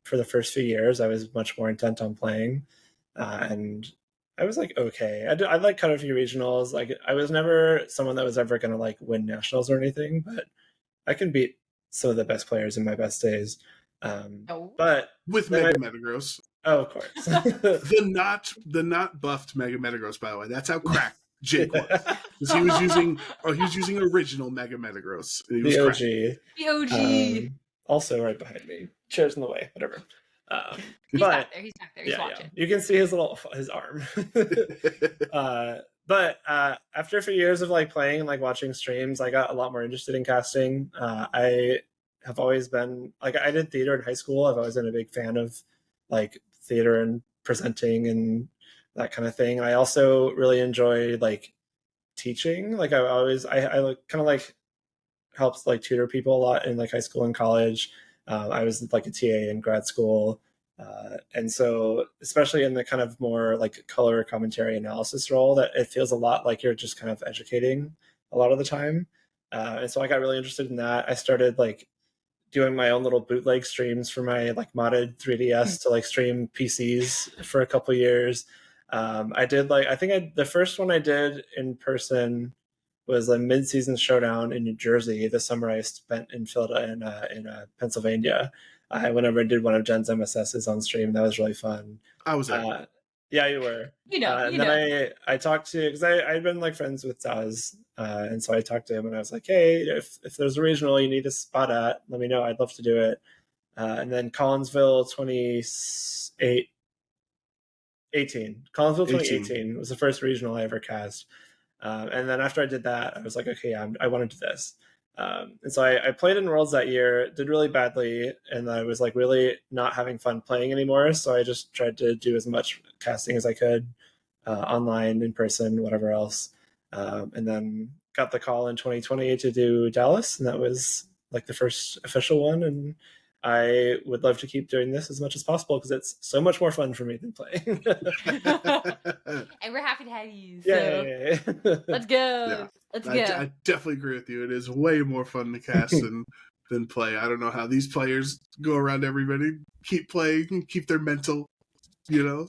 S2: For the first few years, I was much more intent on playing. And I was okay. I cut a few regionals. I was never someone that was ever going to win nationals or anything, but I can beat some of the best players in my best days. But
S3: with Mega Metagross.
S2: Oh, of course.
S3: the not buffed Mega Metagross, by the way. That's how cracked Jake was. Because he was using original Mega Metagross.
S2: The OG.
S1: The OG.
S2: Also right behind me. Chairs in the way, whatever.
S1: He's back there. He's watching.
S2: You can see his arm. But after a few years of playing and watching streams, I got a lot more interested in casting. I have always been I did theater in high school. I've always been a big fan of theater and presenting and that kind of thing. I also really enjoy teaching. I kind of helps tutor people a lot in high school and college. I was a TA in grad school. And so especially in the kind of more color commentary analysis role, that it feels a lot like you're just kind of educating a lot of the time. And so I got really interested in that. I started doing my own little bootleg streams for my modded 3DS to stream PCs for a couple years. I did the first one I did in person was a mid-season showdown in New Jersey. The summer I spent in Philadelphia, in Pennsylvania. Whenever I did one of Jen's MSSs on stream, that was really fun.
S3: I was there.
S2: Yeah, you were. Then I talked to, because I'd been friends with Daz, and so I talked to him and I was like, hey, if there's a regional you need a spot at, let me know. I'd love to do it. And then Collinsville 2018 was the first regional I ever cast. And then after I did that, I was like, okay, I want to do this. And so I played in Worlds that year, did really badly, and I was really not having fun playing anymore. So I just tried to do as much casting as I could, online, in person, whatever else. And then got the call in 2020 to do Dallas, and that was the first official one. And I would love to keep doing this as much as possible because it's so much more fun for me than playing.
S1: And we're happy to have you. So
S2: Yay.
S1: Let's go. Yeah. Let's go.
S3: I definitely agree with you. It is way more fun to cast than play. I don't know how these players go around everybody, keep playing, keep their mental,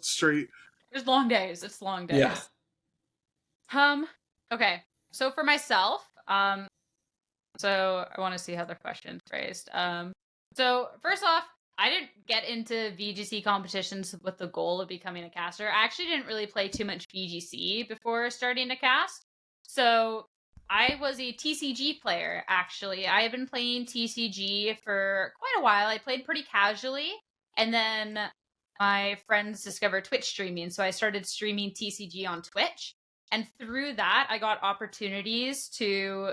S3: straight.
S1: There's long days. It's long days.
S2: Yeah.
S1: Okay. So for myself, so I want to see how the question's phrased. So first off, I didn't get into VGC competitions with the goal of becoming a caster. I actually didn't really play too much VGC before starting to cast. So I was a TCG player, actually. I had been playing TCG for quite a while. I played pretty casually. And then my friends discovered Twitch streaming. So I started streaming TCG on Twitch. And through that, I got opportunities to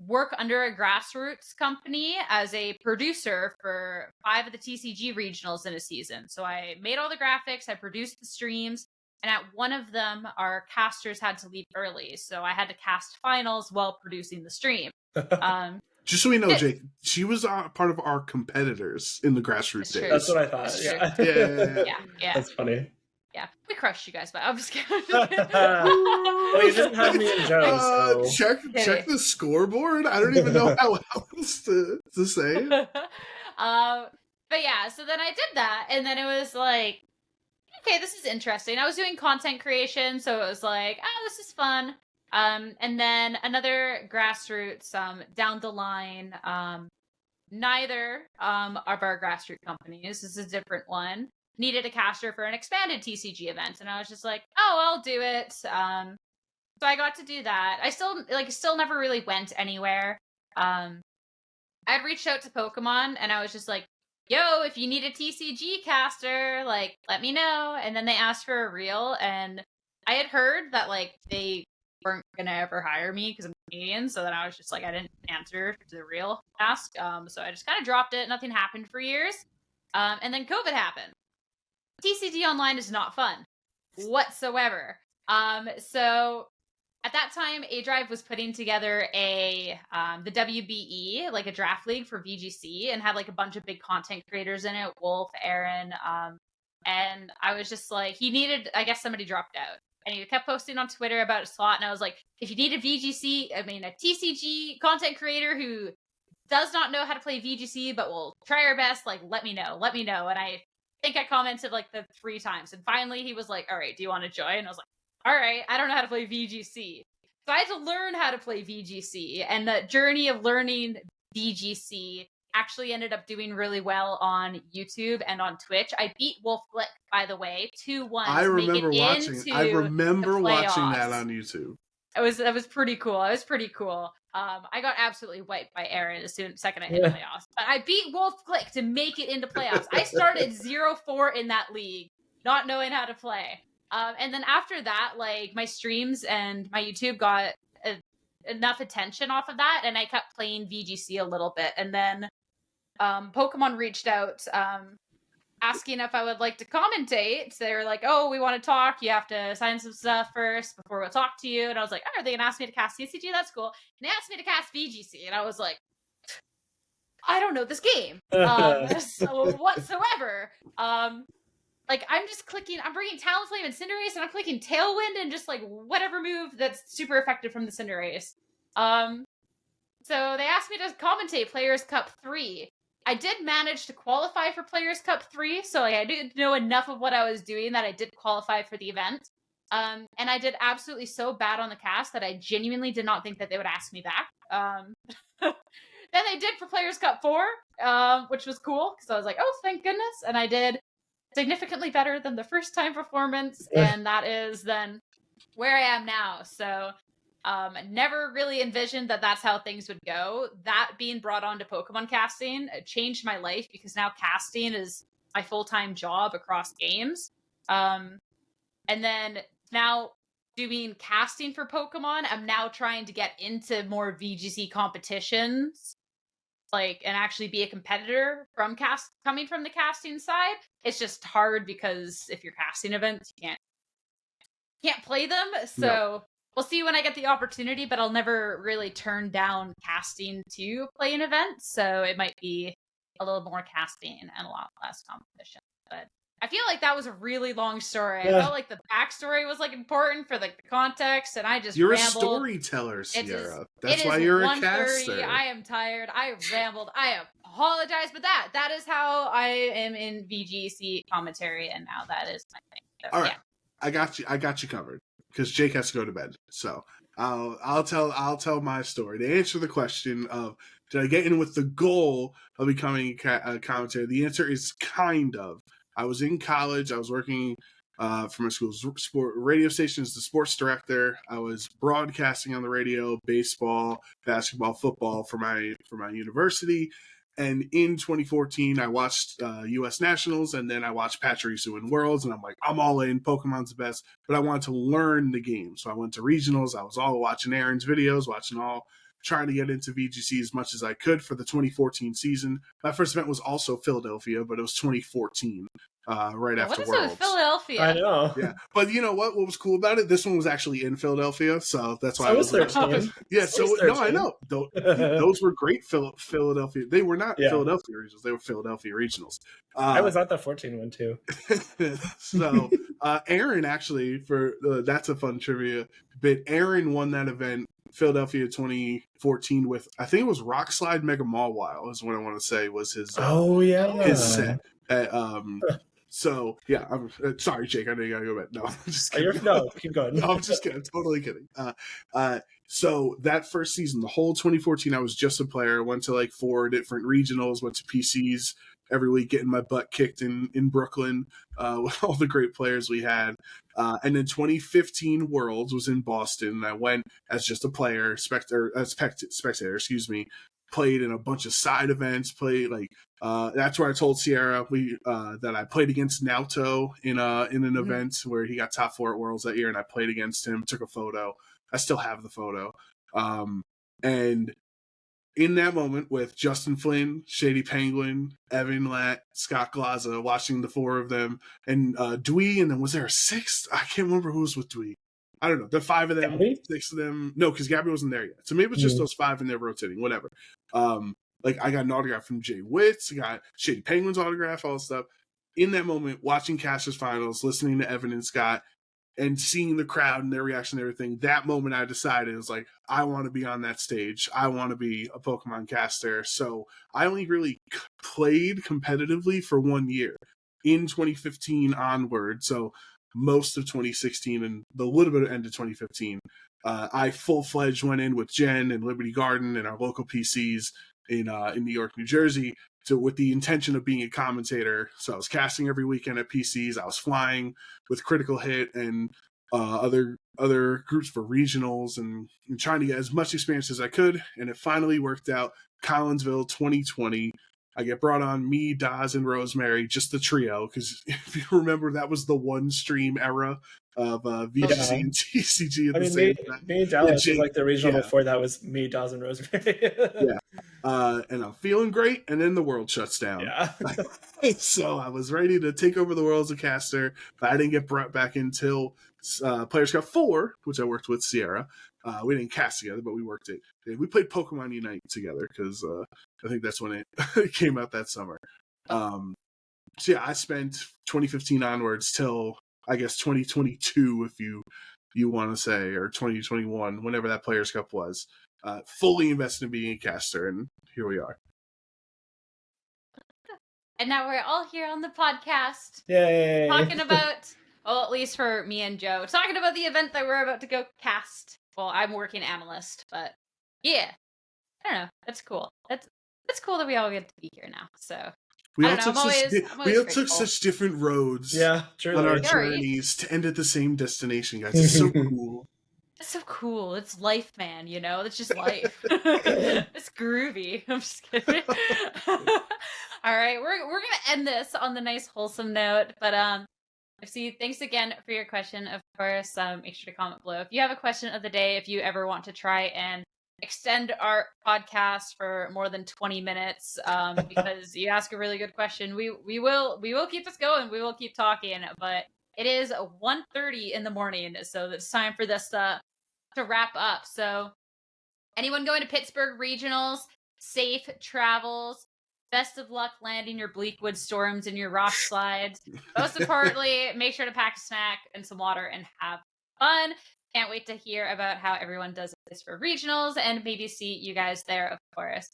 S1: work under a grassroots company as a producer for 5 of the TCG regionals in a season. So I made all the graphics, I produced the streams, and at one of them, our casters had to leave early. So I had to cast finals while producing the stream.
S3: Just so we know, Jake, she was part of our competitors in the grassroots days.
S2: That's what I thought.
S1: Yeah.
S2: That's funny.
S1: Yeah, we crushed you guys, but I'm just kidding.
S2: Well, you didn't have me and Joe, so...
S3: Check the scoreboard. I don't even know how else to say it.
S1: But yeah, so then I did that, and then it was like, okay, this is interesting. I was doing content creation, so it was like, oh, this is fun. And then another grassroots down the line, neither of our grassroots companies, this is a different one, needed a caster for an expanded TCG event, and I was just like, oh, I'll do it. So I got to do that. I still never really went anywhere. I'd reached out to Pokemon and I was just like, yo, if you need a TCG caster, like, let me know. And then they asked for a reel, and I had heard that, like, they weren't gonna ever hire me because I'm Canadian, so then I was just like, I didn't answer to the reel ask. So I just kind of dropped it. Nothing happened for years. And then COVID happened. TCG online is not fun whatsoever. So at that time, A Drive was putting together the WBE, like a draft league for VGC, and had like a bunch of big content creators in it, Wolf, Aaron, and I was just like, he needed, I guess somebody dropped out. And he kept posting on Twitter about a slot, and I was like, if you need a TCG content creator who does not know how to play VGC, but will try our best, like, let me know. And I think I commented like the 3 times. And finally he was like, all right, do you want to join? And I was like, all right, I don't know how to play VGC. So I had to learn how to play VGC. And the journey of learning VGC actually ended up doing really well on YouTube and on Twitch. I beat Wolf Glick, by the way, 2-1.
S3: I remember watching that on YouTube.
S1: That was pretty cool. I got absolutely wiped by Aaron second I hit playoffs. But I beat Wolf Glick to make it into playoffs. I started 0-4 in that league, not knowing how to play. And then after that, like, my streams and my YouTube got enough attention off of that, and I kept playing VGC a little bit. And then Pokemon reached out asking if I would like to commentate. They were like, oh, we want to talk. You have to sign some stuff first before we'll talk to you. And I was like, oh, are they going to ask me to cast TCG? That's cool. And they asked me to cast VGC. And I was like, I don't know this game. So whatsoever. Like, I'm just clicking, I'm bringing Talonflame and Cinderace, and I'm clicking Tailwind and just, like, whatever move that's super effective from the Cinderace. So they asked me to commentate Players' Cup 3. I did manage to qualify for Players' Cup 3, so like, I did know enough of what I was doing that I did qualify for the event. And I did absolutely so bad on the cast that I genuinely did not think that they would ask me back. Then they did for Players' Cup 4, which was cool, because I was like, oh, thank goodness. And I did significantly better than the first time performance, and that is then where I am now. So never really envisioned that that's how things would go. That being brought on to Pokemon casting changed my life, because now casting is my full-time job across games. And then now doing casting for Pokemon, I'm now trying to get into more VGC competitions, like, and actually be a competitor coming from the casting side. It's just hard because if you're casting events, you can't play them. So no. We'll see when I get the opportunity, but I'll never really turn down casting to play an event. So it might be a little more casting and a lot less competition. But I feel like that was a really long story. I felt like the backstory was like important for like the context, and I just
S3: You're
S1: rambled.
S3: A storyteller, Sierra. That's why you're a caster.
S1: I am tired. I rambled. I apologize, but that is how I am in VGC commentary, and now that is my thing. So,
S3: all right, yeah. I got you covered, because Jake has to go to bed. So I'll tell my story to answer the question of, did I get in with the goal of becoming a commentator? The answer is kind of. I was in college. I was working for my school's radio station as the sports director. I was broadcasting on the radio, baseball, basketball, football for my university. And in 2014, I watched U.S. Nationals, and then I watched Pachirisu win Worlds, and I'm like, I'm all in. Pokemon's the best. But I wanted to learn the game. So I went to regionals. I was all watching Aaron's videos, trying to get into VGC as much as I could for the 2014 season. My first event was also Philadelphia, but it was 2014, right after Worlds.
S1: What is it with Philadelphia?
S2: I know.
S3: Yeah, but you know what? What was cool about it? This one was actually in Philadelphia, so that's why
S2: I was 13.
S3: Yeah, so no, I know. Those were great Philadelphia. They were not Philadelphia regionals; they were Philadelphia regionals.
S2: I was at the 14 one too.
S3: So Aaron actually, that's a fun trivia bit. Aaron won that event. Philadelphia 2014 with, I think it was Rock Slide Mega Mawile is what I want to say was his his set. So yeah, I'm sorry, Jake. I know you gotta go back. No, I'm just kidding.
S2: No, keep going.
S3: No, I'm just kidding. I'm totally kidding. So that first season, the whole 2014, I was just a player. Went to like 4 different regionals. Went to PCs every week, getting my butt kicked in Brooklyn with all the great players we had. And then 2015 Worlds was in Boston. And I went as just a player, spectator, excuse me. played in a bunch of side events, played like that's where I told Sierra that I played against Naoto in an event where he got top 4 at Worlds that year, and I played against him, took a photo. I still have the photo. And in that moment with Justin Flynn, Shady Penguin, Evan Latt, Scott Glaza, watching the 4 of them, and Dwee, and then was there a 6th? I can't remember who was with Dwee. I don't know. The 5 of them,
S2: Gabby?
S3: 6 of them. No, because Gabby wasn't there yet. So maybe it was just those 5 and they're rotating, whatever. Like I got an autograph from Jay Witz, I got Shady Penguin's autograph, all that stuff. In that moment, watching Casters Finals, listening to Evan and Scott, and seeing the crowd and their reaction to everything, that moment I decided, it was like, I want to be on that stage. I want to be a Pokemon caster. So I only really played competitively for 1 year in 2015 onward. So most of 2016 and the little bit of end of 2015, I full-fledged went in with Jen and Liberty Garden and our local PCs in New York, New Jersey, with the intention of being a commentator. So I was casting every weekend at PCs. I was flying with Critical Hit and other groups for regionals and trying to get as much experience as I could. And it finally worked out. Collinsville 2020. I get brought on, me, Daz, and Rosemary, just the trio, because if you remember, that was the one stream era of VGC and TCG at the same time.
S2: Me and Dallas was like the regional before that was me, Daz, and Rosemary.
S3: And I'm feeling great, and then the world shuts down.
S2: Yeah.
S3: So I was ready to take over the world as a caster, but I didn't get brought back until Players Cup 4, which I worked with Sierra. We didn't cast together, but we worked it. We played Pokemon Unite together because I think that's when it came out that summer. So yeah, I spent 2015 onwards till I guess 2022, if you want to say, or 2021, whenever that Players Cup was, fully invested in being a caster, and here we are.
S1: And now we're all here on the podcast.
S2: Yay!
S1: Talking about, well, at least for me and Joe, talking about the event that we're about to go cast. Well, I'm working analyst, but yeah, I don't know. That's cool. That's cool that we all get to be here now. So
S3: We all took such different roads on our journeys to end at the same destination, guys. It's so cool.
S1: It's so cool. It's life, man, you know? It's just life. It's groovy. I'm just kidding. All right, we're going to end this on the nice, wholesome note. But FC, thanks again for your question, of course. Make sure to comment below if you have a question of the day, if you ever want to try and extend our podcast for more than 20 minutes because you ask a really good question. We will keep this going. We will keep talking, but it is 1:30 in the morning, so it's time for this to wrap up. So anyone going to Pittsburgh Regionals, safe travels. Best of luck landing your Bleakwood Storms and your rock slides. Most importantly, make sure to pack a snack and some water and have fun. Can't wait to hear about how everyone does this for regionals and maybe see you guys there, of course.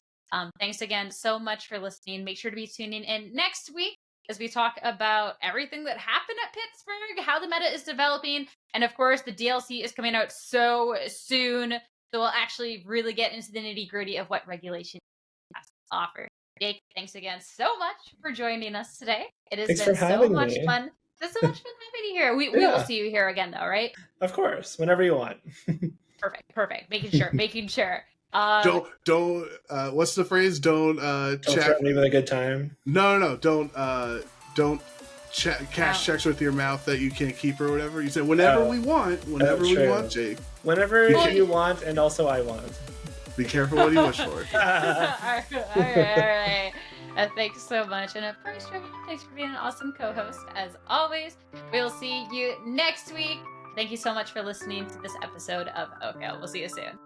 S1: Thanks again so much for listening. Make sure to be tuning in next week as we talk about everything that happened at Pittsburgh, how the meta is developing, and of course the DLC is coming out so soon, so we'll actually really get into the nitty-gritty of what regulation has to offer. Jake, thanks again so much for joining us today. It has been so much fun. It's so much fun having you here. We will see you here again, though, right?
S2: Of course, whenever you want.
S3: Perfect.
S1: Making sure.
S3: Don't. What's the phrase? Don't
S2: check me with a good time.
S3: No. Don't cash checks with your mouth that you can't keep or whatever. You said whenever we want. Whenever we want, Jake.
S2: Whenever you want, and also I want.
S3: Be careful what you wish for.
S1: All right. Thanks so much. And of course, Trevor, thanks for being an awesome co-host, as always. We'll see you next week. Thank you so much for listening to this episode of OHKO. We'll see you soon.